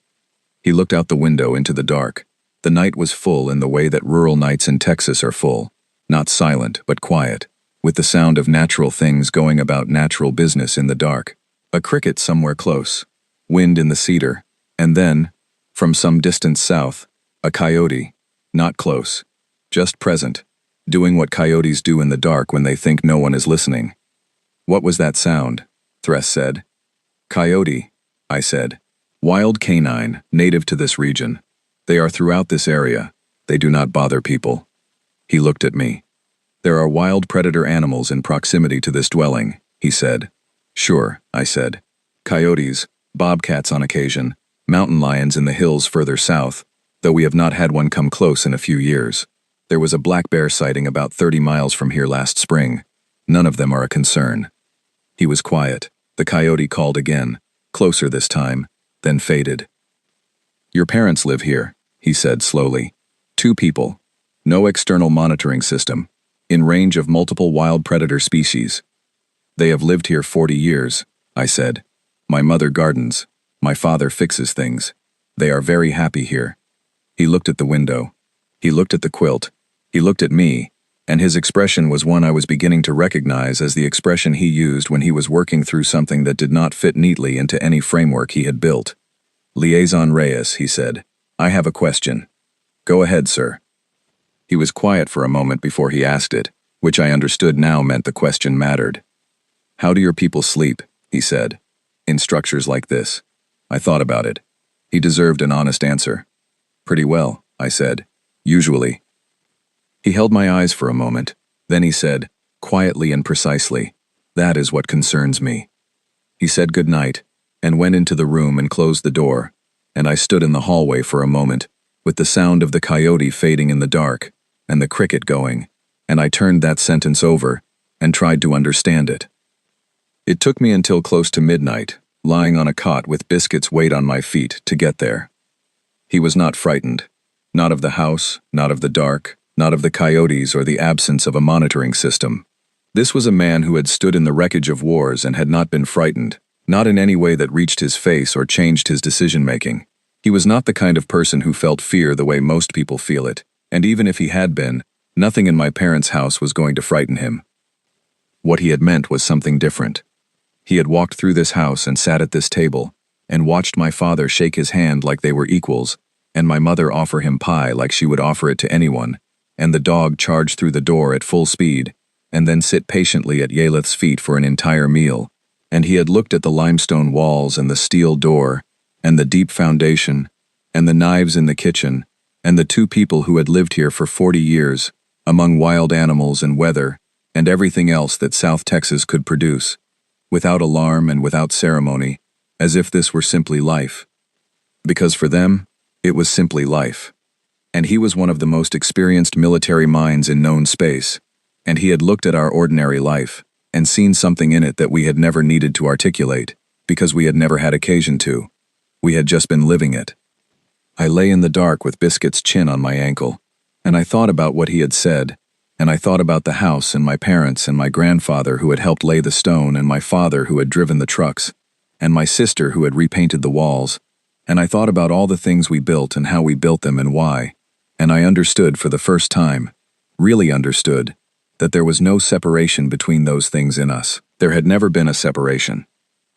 He looked out the window into the dark. The night was full in the way that rural nights in Texas are full, not silent but quiet, with the sound of natural things going about natural business in the dark. A cricket somewhere close, wind in the cedar, and then, from some distance south, a coyote, not close, just present, doing what coyotes do in the dark when they think no one is listening. "What was that sound?" Thress said. "Coyote," I said. "Wild canine, native to this region. They are throughout this area. They do not bother people." He looked at me. "There are wild predator animals in proximity to this dwelling," he said. "Sure," I said. "Coyotes, bobcats on occasion, mountain lions in the hills further south, though we have not had one come close in a few years. There was a black bear sighting about 30 miles from here last spring. None of them are a concern." He was quiet. The coyote called again, closer this time, then faded. "Your parents live here," he said slowly. "2 people. No external monitoring system. in range of multiple wild predator species. They have lived here 40 years, I said. My mother gardens. My father fixes things. They are very happy here. He looked at the window. He looked at the quilt. He looked at me, and his expression was one I was beginning to recognize as the expression he used when he was working through something that did not fit neatly into any framework he had built. Liaison Reyes, he said, I have a question. Go ahead, sir. He was quiet for a moment before he asked it, which I understood now meant the question mattered. How do your people sleep? He said. In structures like this. I thought about it. He deserved an honest answer. Pretty well, I said. Usually. He held my eyes for a moment. Then he said, quietly and precisely, that is what concerns me. He said good night, and went into the room and closed the door, and I stood in the hallway for a moment, with the sound of the coyote fading in the dark, and the cricket going, and I turned that sentence over, and tried to understand it. It took me until close to midnight, lying on a cot with Biscuit's weight on my feet, to get there. He was not frightened. Not of the house, not of the dark, not of the coyotes or the absence of a monitoring system. This was a man who had stood in the wreckage of wars and had not been frightened, not in any way that reached his face or changed his decision-making. He was not the kind of person who felt fear the way most people feel it, and even if he had been, nothing in my parents' house was going to frighten him. What he had meant was something different. He had walked through this house and sat at this table, and watched my father shake his hand like they were equals, and my mother offer him pie like she would offer it to anyone, and the dog charge through the door at full speed, and then sit patiently at Yelith's feet for an entire meal, and he had looked at the limestone walls and the steel door, and the deep foundation, and the knives in the kitchen, and the two people who had lived here for 40 years, among wild animals and weather, and everything else that South Texas could produce, without alarm and without ceremony, as if this were simply life. Because for them, it was simply life. And he was one of the most experienced military minds in known space, and he had looked at our ordinary life, and seen something in it that we had never needed to articulate, because we had never had occasion to. We had just been living it. I lay in the dark with Biscuit's chin on my ankle, and I thought about what he had said, and I thought about the house and my parents and my grandfather who had helped lay the stone and my father who had driven the trucks, and my sister who had repainted the walls, and I thought about all the things we built and how we built them and why, and I understood for the first time, really understood, that there was no separation between those things in us. There had never been a separation.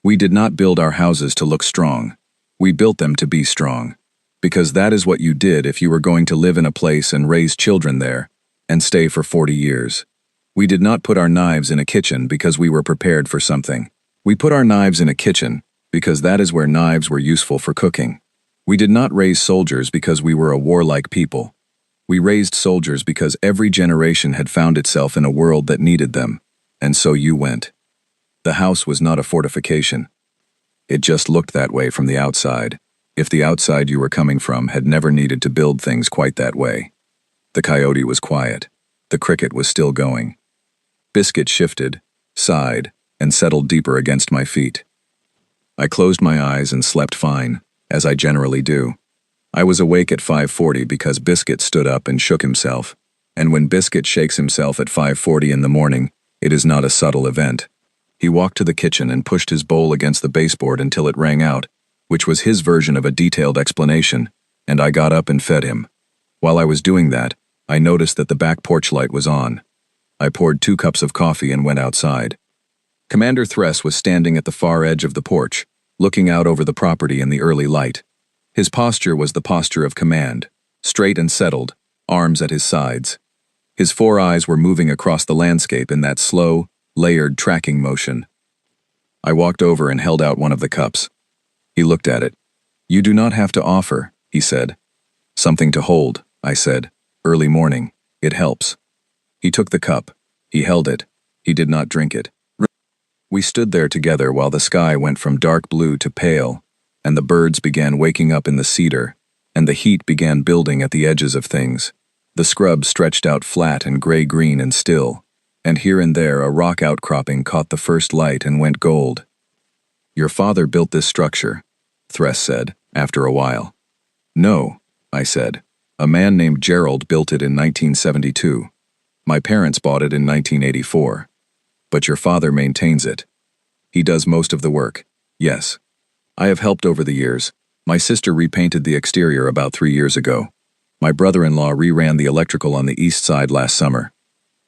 We did not build our houses to look strong. We built them to be strong. Because that is what you did if you were going to live in a place and raise children there, and stay for 40 years. We did not put our knives in a kitchen because we were prepared for something. We put our knives in a kitchen because that is where knives were useful for cooking. We did not raise soldiers because we were a warlike people. We raised soldiers because every generation had found itself in a world that needed them, and so you went. The house was not a fortification. It just looked that way from the outside, if the outside you were coming from had never needed to build things quite that way. The coyote was quiet. The cricket was still going. Biscuit shifted, sighed, and settled deeper against my feet. I closed my eyes and slept fine, as I generally do. I was awake at 5:40 because Biscuit stood up and shook himself, and when Biscuit shakes himself at 5:40 in the morning, it is not a subtle event. He walked to the kitchen and pushed his bowl against the baseboard until it rang out, which was his version of a detailed explanation, and I got up and fed him. While I was doing that, I noticed that the back porch light was on. I poured 2 cups of coffee and went outside. Commander Thress was standing at the far edge of the porch, looking out over the property in the early light. His posture was the posture of command, straight and settled, arms at his sides. His 4 eyes were moving across the landscape in that slow, layered tracking motion. I walked over and held out one of the cups. He looked at it. "You do not have to offer," he said. "Something to hold," I said. "Early morning. It helps." He took the cup. He held it. He did not drink it. We stood there together while the sky went from dark blue to pale, and the birds began waking up in the cedar, and the heat began building at the edges of things. The scrub stretched out flat and gray-green and still, and here and there a rock outcropping caught the first light and went gold. "Your father built this structure," Thress said, after a while. "No," I said. "A man named Gerald built it in 1972. My parents bought it in 1984. But your father maintains it. He does most of the work. Yes. I have helped over the years. My sister repainted the exterior about 3 years ago. My brother-in-law reran the electrical on the east side last summer.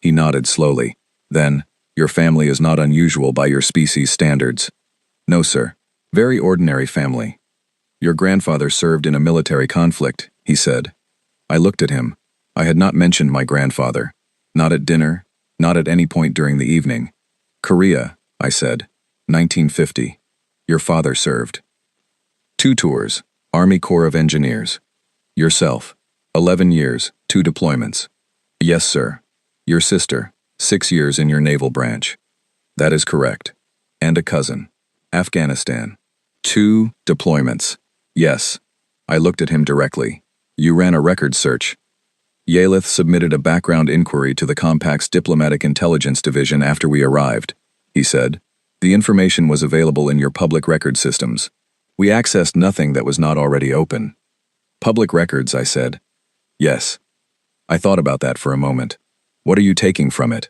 He nodded slowly. Then, your family is not unusual by your species standards. No, sir. Very ordinary family. Your grandfather served in a military conflict, he said. I looked at him. I had not mentioned my grandfather. Not at dinner, not at any point during the evening. Korea, I said. 1950. Your father served. 2 tours, Army Corps of Engineers. Yourself. 11 years, 2 deployments. Yes, sir. Your sister, 6 years in your naval branch. That is correct. And a cousin. Afghanistan. 2 deployments. Yes. I looked at him directly. You ran a record search. Yalith submitted a background inquiry to the Compact's Diplomatic Intelligence Division after we arrived, he said. The information was available in your public record systems. We accessed nothing that was not already open. Public records, I said. Yes. I thought about that for a moment. What are you taking from it?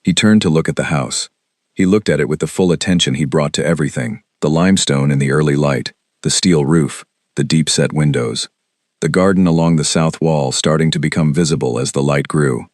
He turned to look at the house. He looked at it with the full attention he brought to everything, the limestone in the early light, the steel roof, the deep-set windows, the garden along the south wall starting to become visible as the light grew.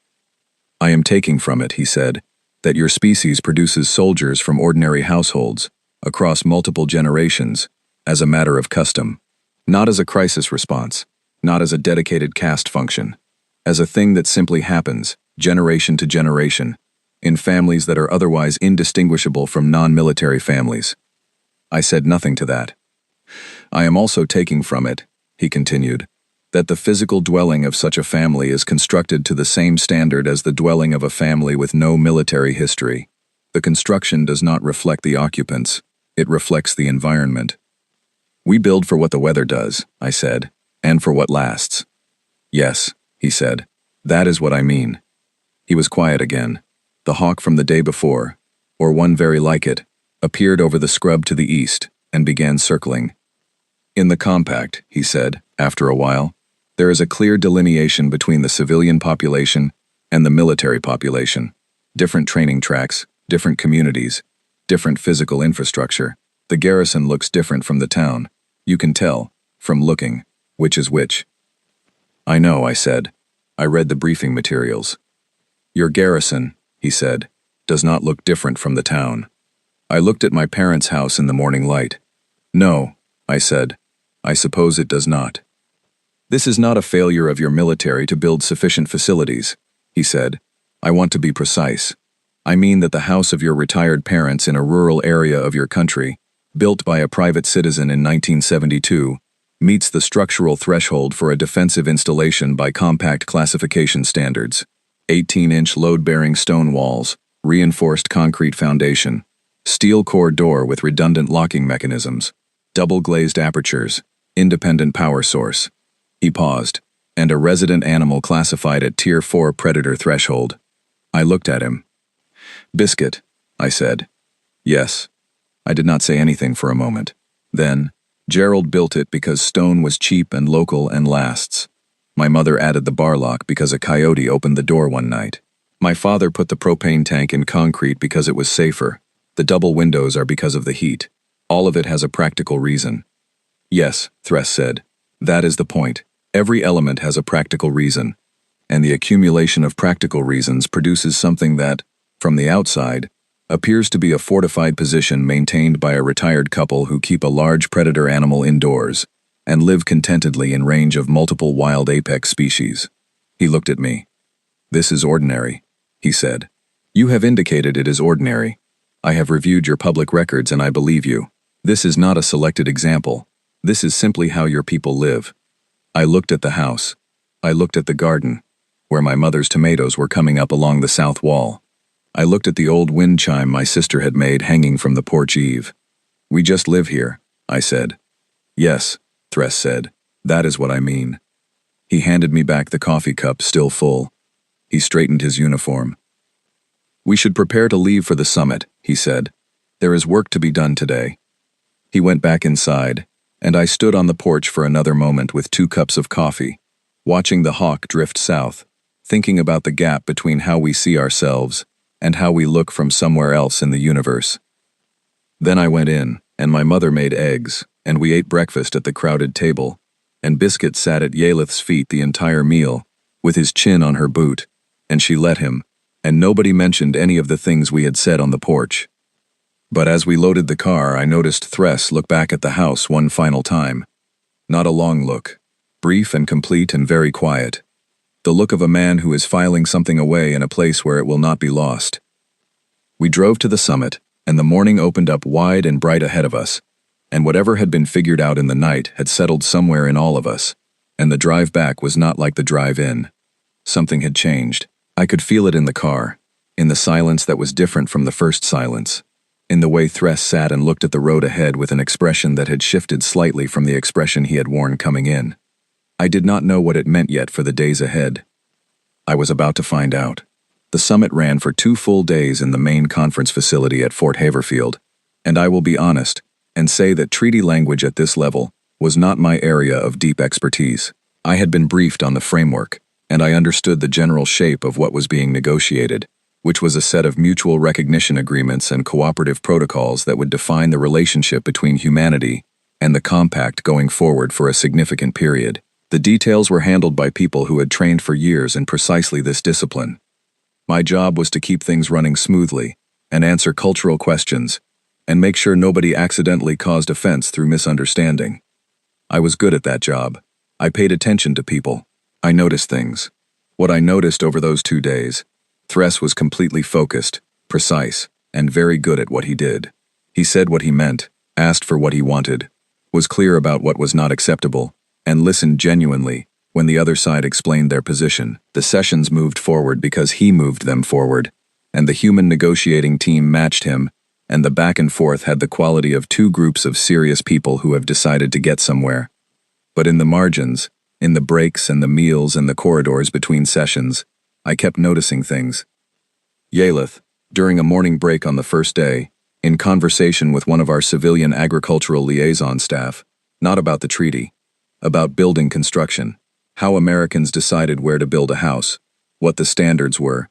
I am taking from it, he said, that your species produces soldiers from ordinary households, across multiple generations, as a matter of custom, not as a crisis response, not as a dedicated caste function, as a thing that simply happens, generation to generation, in families that are otherwise indistinguishable from non-military families. I said nothing to that. I am also taking from it, he continued, that the physical dwelling of such a family is constructed to the same standard as the dwelling of a family with no military history. The construction does not reflect the occupants, it reflects the environment. We build for what the weather does, I said, and for what lasts. Yes, he said, that is what I mean. He was quiet again. The hawk from the day before, or one very like it, appeared over the scrub to the east and began circling. In the compact, he said, after a while, there is a clear delineation between the civilian population and the military population. Different training tracks, different communities, different physical infrastructure. The garrison looks different from the town. You can tell, from looking, which is which. I know, I said. I read the briefing materials. Your garrison, he said, does not look different from the town. I looked at my parents' house in the morning light. No, I said. I suppose it does not. This is not a failure of your military to build sufficient facilities, he said. I want to be precise. I mean that the house of your retired parents in a rural area of your country, built by a private citizen in 1972, meets the structural threshold for a defensive installation by compact classification standards. 18-inch load-bearing stone walls, reinforced concrete foundation, steel core door with redundant locking mechanisms, double-glazed apertures, independent power source. He paused, and a resident animal classified at Tier 4 predator threshold. I looked at him. Biscuit, I said. Yes. I did not say anything for a moment. Then, Gerald built it because stone was cheap and local and lasts. My mother added the bar lock because a coyote opened the door one night. My father put the propane tank in concrete because it was safer. The double windows are because of the heat. All of it has a practical reason. Yes, Thress said. That is the point. Every element has a practical reason. And the accumulation of practical reasons produces something that, from the outside, appears to be a fortified position maintained by a retired couple who keep a large predator animal indoors and live contentedly in range of multiple wild apex species. He looked at me. This is ordinary, he said. You have indicated it is ordinary. I have reviewed your public records and I believe you. This is not a selected example. This is simply how your people live. I looked at the house. I looked at the garden, where my mother's tomatoes were coming up along the south wall. I looked at the old wind chime my sister had made hanging from the porch eave. We just live here, I said. Yes, Thress said. That is what I mean. He handed me back the coffee cup still full. He straightened his uniform. We should prepare to leave for the summit, he said. There is work to be done today. He went back inside, and I stood on the porch for another moment with 2 cups of coffee, watching the hawk drift south, thinking about the gap between how we see ourselves and how we look from somewhere else in the universe. Then I went in, and my mother made eggs, and we ate breakfast at the crowded table, and Biscuit sat at Yalith's feet the entire meal, with his chin on her boot, and she let him, and nobody mentioned any of the things we had said on the porch. But as we loaded the car, I noticed Thress look back at the house one final time. Not a long look, brief and complete and very quiet. The look of a man who is filing something away in a place where it will not be lost. We drove to the summit, and the morning opened up wide and bright ahead of us, and whatever had been figured out in the night had settled somewhere in all of us, and the drive back was not like the drive in. Something had changed. I could feel it in the car, in the silence that was different from the first silence, in the way Thress sat and looked at the road ahead with an expression that had shifted slightly from the expression he had worn coming in. I did not know what it meant yet for the days ahead. I was about to find out. The summit ran for 2 full days in the main conference facility at Fort Haverfield, and I will be honest and say that treaty language at this level was not my area of deep expertise. I had been briefed on the framework, and I understood the general shape of what was being negotiated, which was a set of mutual recognition agreements and cooperative protocols that would define the relationship between humanity and the compact going forward for a significant period. The details were handled by people who had trained for years in precisely this discipline. My job was to keep things running smoothly and answer cultural questions and make sure nobody accidentally caused offense through misunderstanding. I was good at that job. I paid attention to people. I noticed things. What I noticed over those 2 days, Thress was completely focused, precise, and very good at what he did. He said what he meant, asked for what he wanted, was clear about what was not acceptable, and listened genuinely when the other side explained their position. The sessions moved forward because he moved them forward, and the human negotiating team matched him, and the back and forth had the quality of 2 groups of serious people who have decided to get somewhere. But in the margins, in the breaks and the meals and the corridors between sessions, I kept noticing things. Yalith, during a morning break on the first day, in conversation with one of our civilian agricultural liaison staff, not about the treaty, about building construction, how Americans decided where to build a house, what the standards were,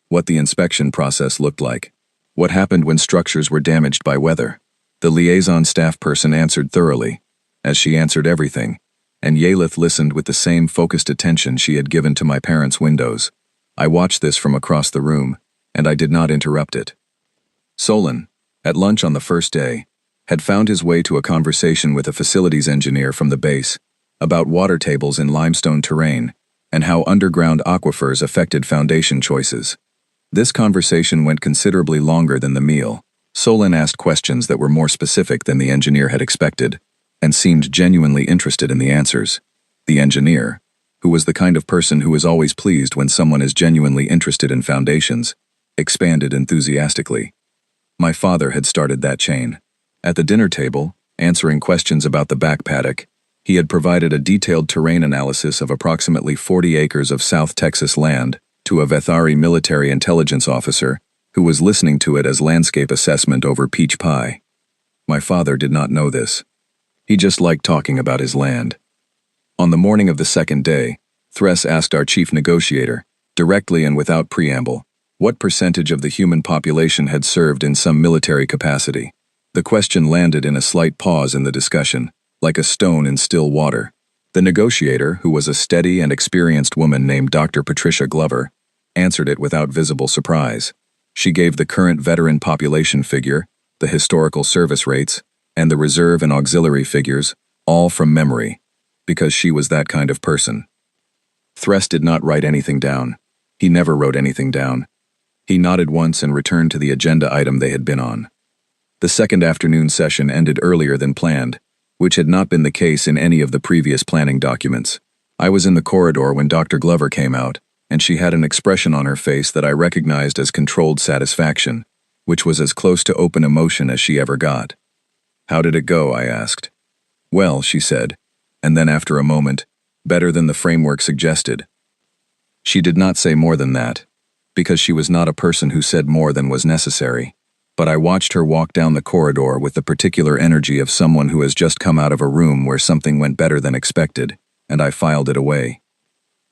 what the inspection process looked like, what happened when structures were damaged by weather. The liaison staff person answered thoroughly, as she answered everything, and Yalith listened with the same focused attention she had given to my parents' windows. I watched this from across the room, and I did not interrupt it. Solon, at lunch on the first day, had found his way to a conversation with a facilities engineer from the base about water tables in limestone terrain and how underground aquifers affected foundation choices. This conversation went considerably longer than the meal. Solon asked questions that were more specific than the engineer had expected and seemed genuinely interested in the answers. The engineer, who was the kind of person who is always pleased when someone is genuinely interested in foundations, expanded enthusiastically. My father had started that chain. At the dinner table, answering questions about the back paddock, he had provided a detailed terrain analysis of approximately 40 acres of South Texas land to a Vethari military intelligence officer who was listening to it as landscape assessment over peach pie. My father did not know this. He just liked talking about his land. On the morning of the second day, Thress asked our chief negotiator, directly and without preamble, what percentage of the human population had served in some military capacity. The question landed in a slight pause in the discussion, like a stone in still water. The negotiator, who was a steady and experienced woman named Dr. Patricia Glover, answered it without visible surprise. She gave the current veteran population figure, the historical service rates, and the reserve and auxiliary figures, all from memory, because she was that kind of person. Thress did not write anything down. He never wrote anything down. He nodded once and returned to the agenda item they had been on. The second afternoon session ended earlier than planned, which had not been the case in any of the previous planning documents. I was in the corridor when Dr. Glover came out, and she had an expression on her face that I recognized as controlled satisfaction, which was as close to open emotion as she ever got. "How did it go?" I asked. "Well," she said, and then after a moment, "better than the framework suggested." She did not say more than that, because she was not a person who said more than was necessary, but I watched her walk down the corridor with the particular energy of someone who has just come out of a room where something went better than expected, and I filed it away.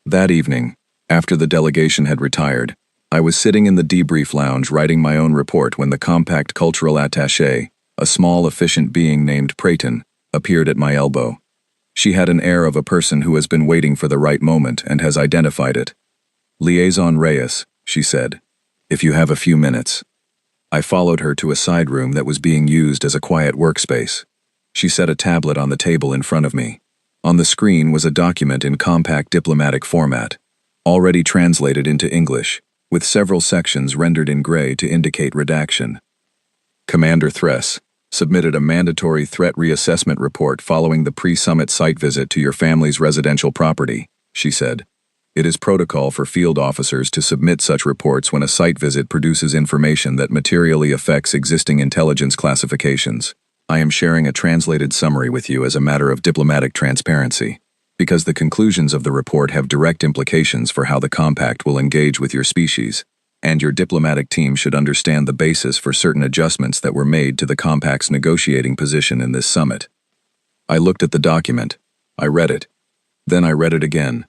That evening, After the delegation had retired, I was sitting in the debrief lounge writing my own report when the compact cultural attaché, a small, efficient being named Prayton, appeared at my elbow. She had an air of a person who has been waiting for the right moment and has identified it. "Liaison Reyes," she said, "if you have a few minutes." I followed her to a side room that was being used as a quiet workspace. She set a tablet on the table in front of me. On the screen was a document in compact diplomatic format, already translated into English, with several sections rendered in gray to indicate redaction. Commander Thress submitted a mandatory threat reassessment report following the pre-summit site visit to your family's residential property, she said. It is protocol for field officers to submit such reports when a site visit produces information that materially affects existing intelligence classifications. I am sharing a translated summary with you as a matter of diplomatic transparency, because the conclusions of the report have direct implications for how the compact will engage with your species, and your diplomatic team should understand the basis for certain adjustments that were made to the compact's negotiating position in this summit. I looked at the document. I read it. Then I read it again.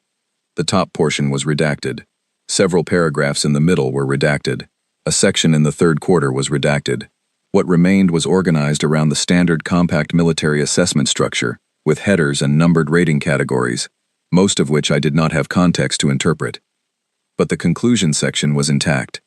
The top portion was redacted. Several paragraphs in the middle were redacted. A section in the third quarter was redacted. What remained was organized around the standard compact military assessment structure, with headers and numbered rating categories, most of which I did not have context to interpret. But the conclusion section was intact.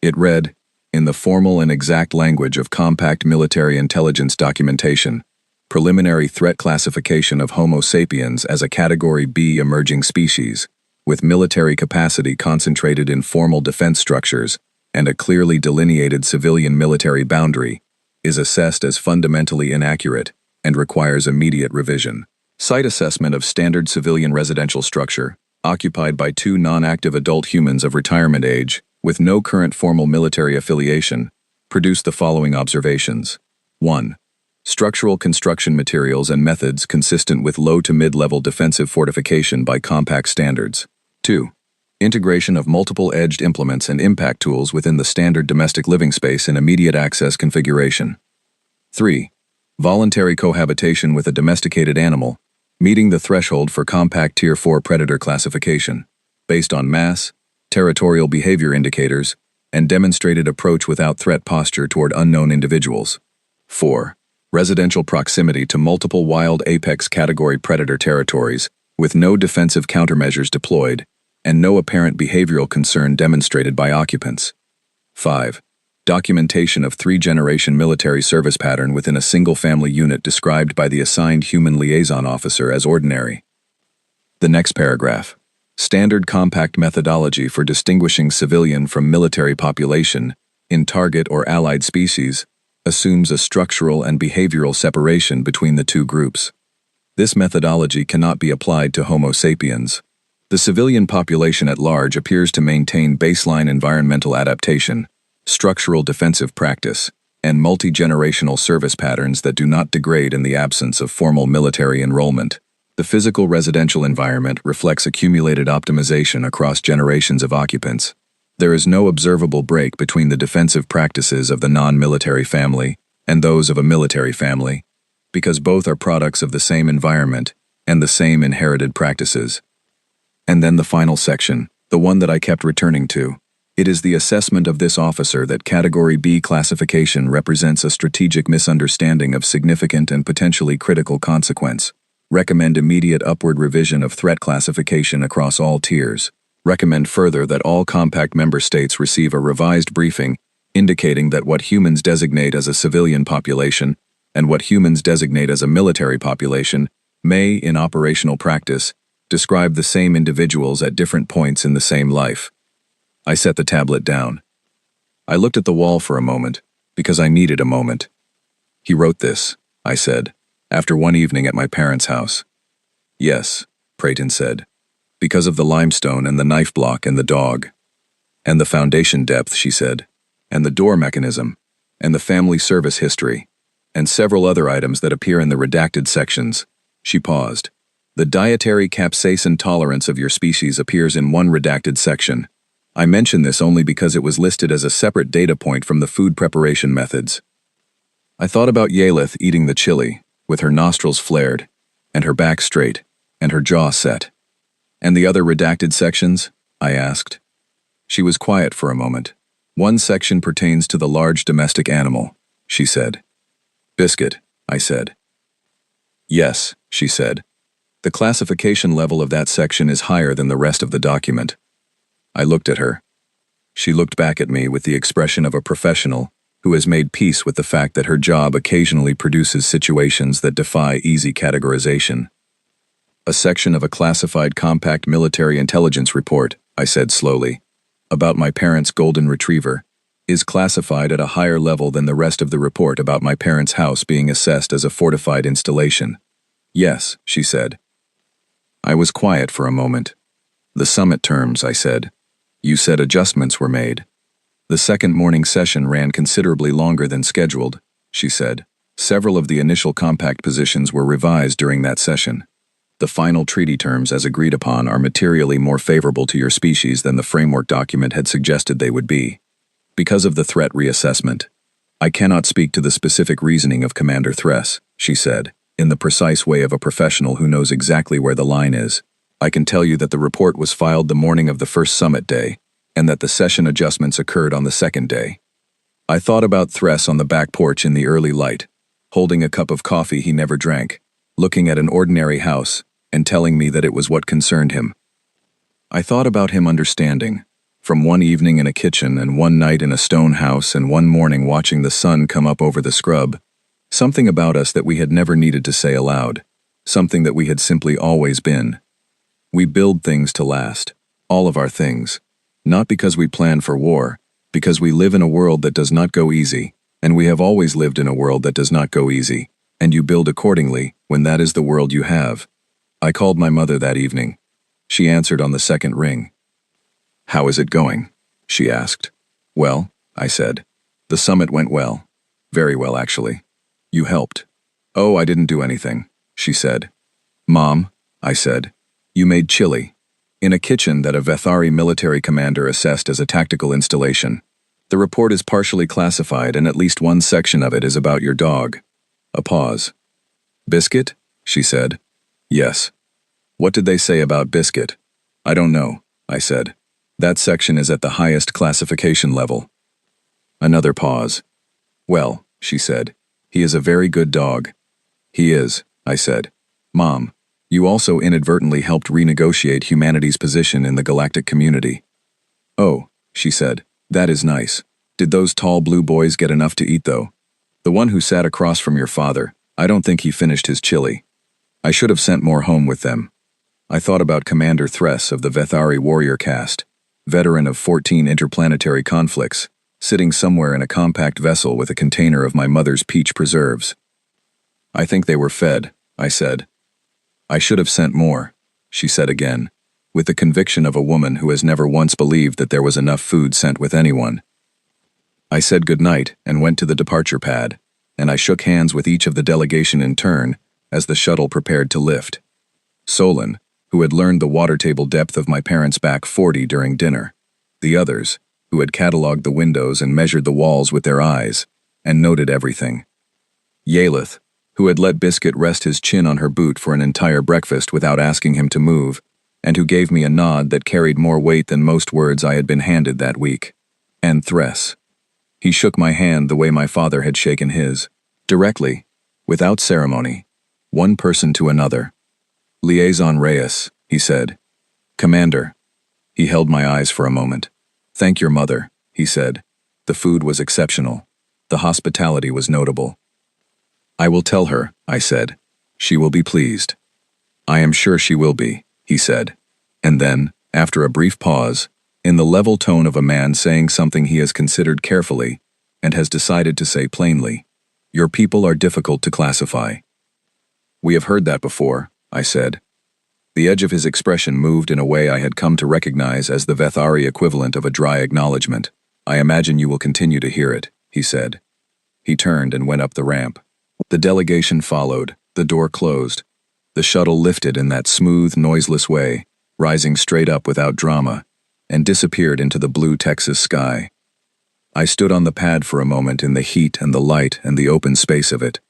It read, in the formal and exact language of compact military intelligence documentation, preliminary threat classification of Homo sapiens as a Category B emerging species, with military capacity concentrated in formal defense structures and a clearly delineated civilian-military boundary, is assessed as fundamentally inaccurate and requires immediate revision. Site assessment of standard civilian residential structure, occupied by 2 non-active adult humans of retirement age, with no current formal military affiliation, produced the following observations. 1. Structural construction materials and methods consistent with low to mid-level defensive fortification by compact standards. 2. Integration of multiple edged implements and impact tools within the standard domestic living space in immediate access configuration. 3. Voluntary cohabitation with a domesticated animal, meeting the threshold for compact Tier 4 predator classification, based on mass, territorial behavior indicators, and demonstrated approach without threat posture toward unknown individuals. 4. Residential proximity to multiple wild apex category predator territories, with no defensive countermeasures deployed, and no apparent behavioral concern demonstrated by occupants. 5. Documentation of 3-generation military service pattern within a single family unit described by the assigned human liaison officer as ordinary. The next paragraph. Standard compact methodology for distinguishing civilian from military population in target or allied species assumes a structural and behavioral separation between the two groups. This methodology cannot be applied to Homo sapiens. The civilian population at large appears to maintain baseline environmental adaptation, structural defensive practice, and multi-generational service patterns that do not degrade in the absence of formal military enrollment. The physical residential environment reflects accumulated optimization across generations of occupants. There is no observable break between the defensive practices of the non-military family and those of a military family, because both are products of the same environment and the same inherited practices. And then the final section, the one that I kept returning to. It is the assessment of this officer that Category B classification represents a strategic misunderstanding of significant and potentially critical consequence. Recommend immediate upward revision of threat classification across all tiers. Recommend further that all compact member states receive a revised briefing indicating that what humans designate as a civilian population and what humans designate as a military population may, in operational practice, describe the same individuals at different points in the same life. I set the tablet down. I looked at the wall for a moment, because I needed a moment. "He wrote this," I said, "after one evening at my parents' house." "Yes," Prayton said, "because of the limestone and the knife block and the dog. And the foundation depth," she said, "and the door mechanism, and the family service history, and several other items that appear in the redacted sections." She paused. "The dietary capsaicin tolerance of your species appears in one redacted section. I mention this only because it was listed as a separate data point from the food preparation methods." I thought about Yalith eating the chili, with her nostrils flared, and her back straight, and her jaw set. "And the other redacted sections?" I asked. She was quiet for a moment. One section pertains to the large domestic animal, she said. Biscuit, I said. Yes, she said. The classification level of that section is higher than the rest of the document. I looked at her. She looked back at me with the expression of a professional who has made peace with the fact that her job occasionally produces situations that defy easy categorization. A section of a classified compact military intelligence report, I said slowly, about my parents' golden retriever, is classified at a higher level than the rest of the report about my parents' house being assessed as a fortified installation. Yes, she said. I was quiet for a moment. The summit terms, I said. You said adjustments were made. The second morning session ran considerably longer than scheduled, she said. Several of the initial compact positions were revised during that session. The final treaty terms as agreed upon are materially more favorable to your species than the framework document had suggested they would be. Because of the threat reassessment. I cannot speak to the specific reasoning of Commander Thress, she said, in the precise way of a professional who knows exactly where the line is. I can tell you that the report was filed the morning of the first summit day, and that the session adjustments occurred on the second day. I thought about Thress on the back porch in the early light, holding a cup of coffee he never drank, looking at an ordinary house, and telling me that it was what concerned him. I thought about him understanding, from one evening in a kitchen and one night in a stone house and one morning watching the sun come up over the scrub, something about us that we had never needed to say aloud, something that we had simply always been. We build things to last, all of our things, not because we plan for war, because we live in a world that does not go easy, and we have always lived in a world that does not go easy, and you build accordingly when that is the world you have. I called my mother that evening. She answered on the second ring. How is it going? She asked. Well, I said. The summit went well. Very well, actually. You helped. Oh, I didn't do anything, she said. Mom, I said, you made chili. In a kitchen that a Vethari military commander assessed as a tactical installation. The report is partially classified and at least one section of it is about your dog. A pause. Biscuit? She said. Yes. What did they say about Biscuit? I don't know, I said. That section is at the highest classification level. Another pause. Well, she said, he is a very good dog. He is, I said. Mom, you also inadvertently helped renegotiate humanity's position in the galactic community. Oh, she said, that is nice. Did those tall blue boys get enough to eat though? The one who sat across from your father, I don't think he finished his chili. I should have sent more home with them. I thought about Commander Thress of the Vethari warrior caste, veteran of 14 interplanetary conflicts, sitting somewhere in a compact vessel with a container of my mother's peach preserves. I think they were fed, I said. I should have sent more, she said again, with the conviction of a woman who has never once believed that there was enough food sent with anyone. I said goodnight and went to the departure pad, and I shook hands with each of the delegation in turn as the shuttle prepared to lift. Solon, who had learned the water table depth of my parents' back 40 during dinner. The others, who had catalogued the windows and measured the walls with their eyes, and noted everything. Yalith, who had let Biscuit rest his chin on her boot for an entire breakfast without asking him to move, and who gave me a nod that carried more weight than most words I had been handed that week. And Thress. He shook my hand the way my father had shaken his, directly, without ceremony, one person to another. Liaison Reyes, he said. Commander. He held my eyes for a moment. Thank your mother, he said. The food was exceptional. The hospitality was notable. I will tell her, I said. She will be pleased. I am sure she will be, he said. And then, after a brief pause, in the level tone of a man saying something he has considered carefully and has decided to say plainly, your people are difficult to classify. We have heard that before, I said. The edge of his expression moved in a way I had come to recognize as the Vethari equivalent of a dry acknowledgement. I imagine you will continue to hear it, he said. He turned and went up the ramp. The delegation followed, the door closed. The shuttle lifted in that smooth, noiseless way, rising straight up without drama, and disappeared into the blue Texas sky. I stood on the pad for a moment in the heat and the light and the open space of it.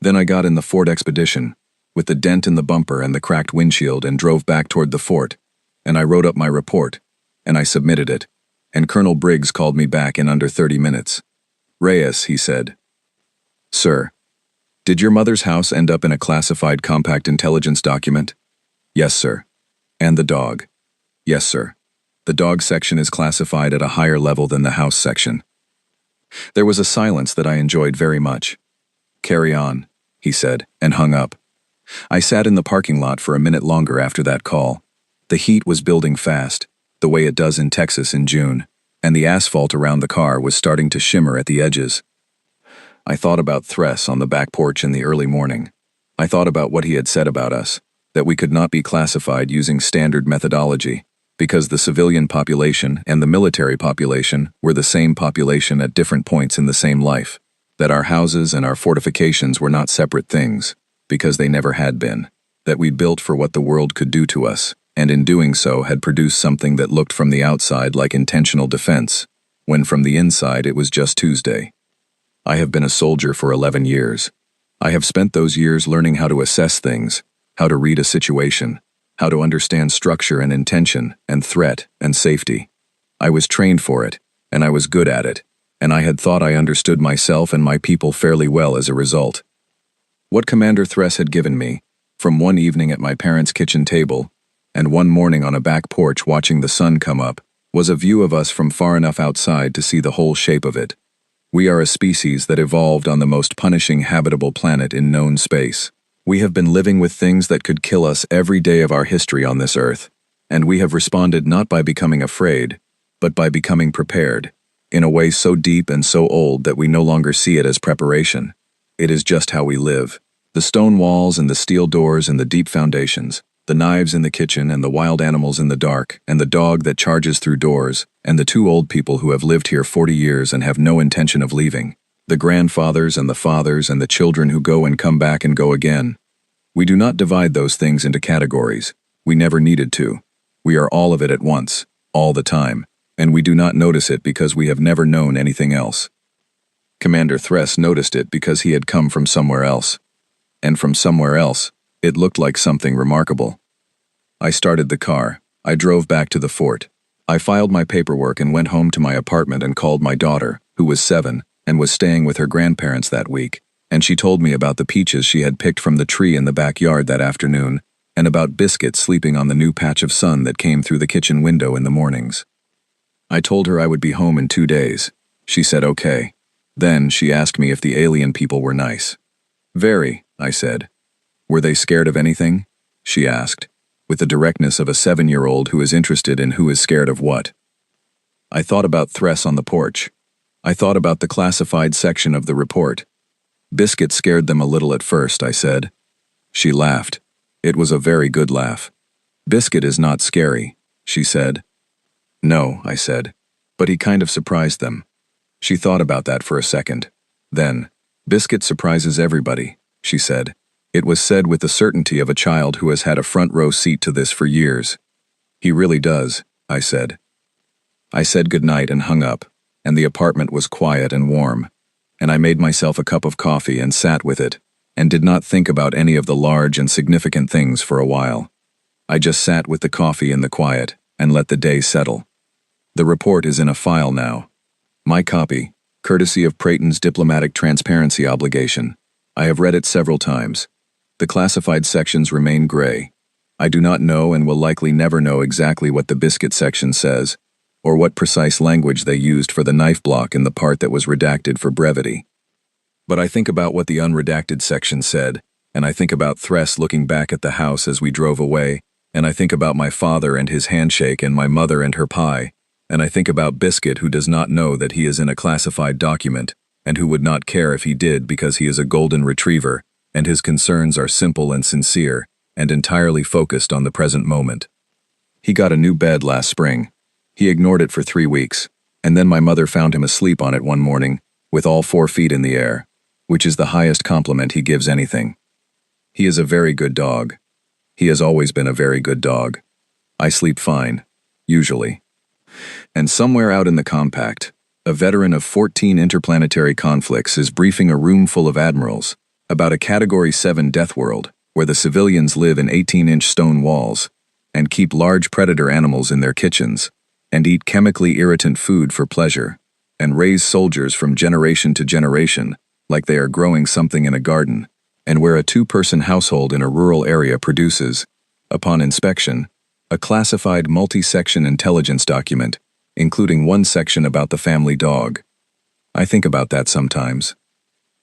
Then I got in the Ford Expedition, with the dent in the bumper and the cracked windshield, and drove back toward the fort, and I wrote up my report, and I submitted it, and Colonel Briggs called me back in under 30 minutes. "Reyes," he said. "Sir, did your mother's house end up in a classified compact intelligence document?" "Yes, sir." "And the dog?" "Yes, sir. The dog section is classified at a higher level than the house section." There was a silence that I enjoyed very much. "Carry on," he said, and hung up. I sat in the parking lot for a minute longer after that call. The heat was building fast, the way it does in Texas in June, and the asphalt around the car was starting to shimmer at the edges. I thought about Thress on the back porch in the early morning. I thought about what he had said about us, that we could not be classified using standard methodology, because the civilian population and the military population were the same population at different points in the same life, that our houses and our fortifications were not separate things, because they never had been, that we built for what the world could do to us, and in doing so had produced something that looked from the outside like intentional defense, when from the inside it was just Tuesday. I have been a soldier for 11 years. I have spent those years learning how to assess things, how to read a situation, how to understand structure and intention and threat and safety. I was trained for it, and I was good at it, and I had thought I understood myself and my people fairly well as a result. What Commander Thress had given me, from one evening at my parents' kitchen table, and one morning on a back porch watching the sun come up, was a view of us from far enough outside to see the whole shape of it. We are a species that evolved on the most punishing habitable planet in known space. We have been living with things that could kill us every day of our history on this earth, and we have responded not by becoming afraid, but by becoming prepared, in a way so deep and so old that we no longer see it as preparation. It is just how we live. The stone walls and the steel doors and the deep foundations, the knives in the kitchen and the wild animals in the dark, and the dog that charges through doors, and the two old people who have lived here 40 years and have no intention of leaving. The grandfathers and the fathers and the children who go and come back and go again. We do not divide those things into categories. We never needed to. We are all of it at once, all the time, and we do not notice it because we have never known anything else. Commander Thress noticed it because he had come from somewhere else. And from somewhere else, it looked like something remarkable. I started the car. I drove back to the fort. I filed my paperwork and went home to my apartment and called my daughter, who was 7, and was staying with her grandparents that week, and she told me about the peaches she had picked from the tree in the backyard that afternoon, and about Biscuit sleeping on the new patch of sun that came through the kitchen window in the mornings. I told her I would be home in 2 days. She said okay. Then she asked me if the alien people were nice. "Very," I said. "Were they scared of anything?" she asked, with the directness of a 7-year-old who is interested in who is scared of what. I thought about Thress on the porch. I thought about the classified section of the report. "Biscuit scared them a little at first," I said. She laughed. It was a very good laugh. "Biscuit is not scary," she said. "No," I said, "but he kind of surprised them." She thought about that for a second. Then, "Biscuit surprises everybody," she said. It was said with the certainty of a child who has had a front row seat to this for years. "He really does," I said. I said goodnight and hung up, and the apartment was quiet and warm, and I made myself a cup of coffee and sat with it, and did not think about any of the large and significant things for a while. I just sat with the coffee in the quiet, and let the day settle. The report is in a file now. My copy, courtesy of Prayton's diplomatic transparency obligation. I have read it several times. The classified sections remain gray. I do not know and will likely never know exactly what the Biscuit section says, or what precise language they used for the knife block in the part that was redacted for brevity. But I think about what the unredacted section said, and I think about Thress looking back at the house as we drove away, and I think about my father and his handshake and my mother and her pie, and I think about Biscuit who does not know that he is in a classified document, and who would not care if he did because he is a golden retriever, and his concerns are simple and sincere, and entirely focused on the present moment. He got a new bed last spring. He ignored it for 3 weeks, and then my mother found him asleep on it one morning, with all 4 feet in the air, which is the highest compliment he gives anything. He is a very good dog. He has always been a very good dog. I sleep fine, usually. And somewhere out in the compact, a veteran of 14 interplanetary conflicts is briefing a room full of admirals about a Category 7 death world where the civilians live in 18-inch stone walls, and keep large predator animals in their kitchens, and eat chemically irritant food for pleasure, and raise soldiers from generation to generation like they are growing something in a garden, and where a two-person household in a rural area produces, upon inspection, a classified multi-section intelligence document, including one section about the family dog. I think about that sometimes.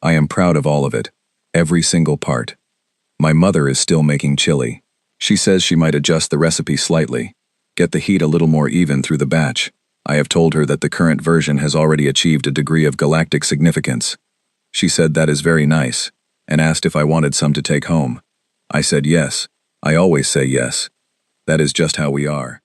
I am proud of all of it, every single part. My mother is still making chili. She says she might adjust the recipe slightly, get the heat a little more even through the batch. I have told her that the current version has already achieved a degree of galactic significance. She said that is very nice, and asked if I wanted some to take home. I said yes. I always say yes. That is just how we are.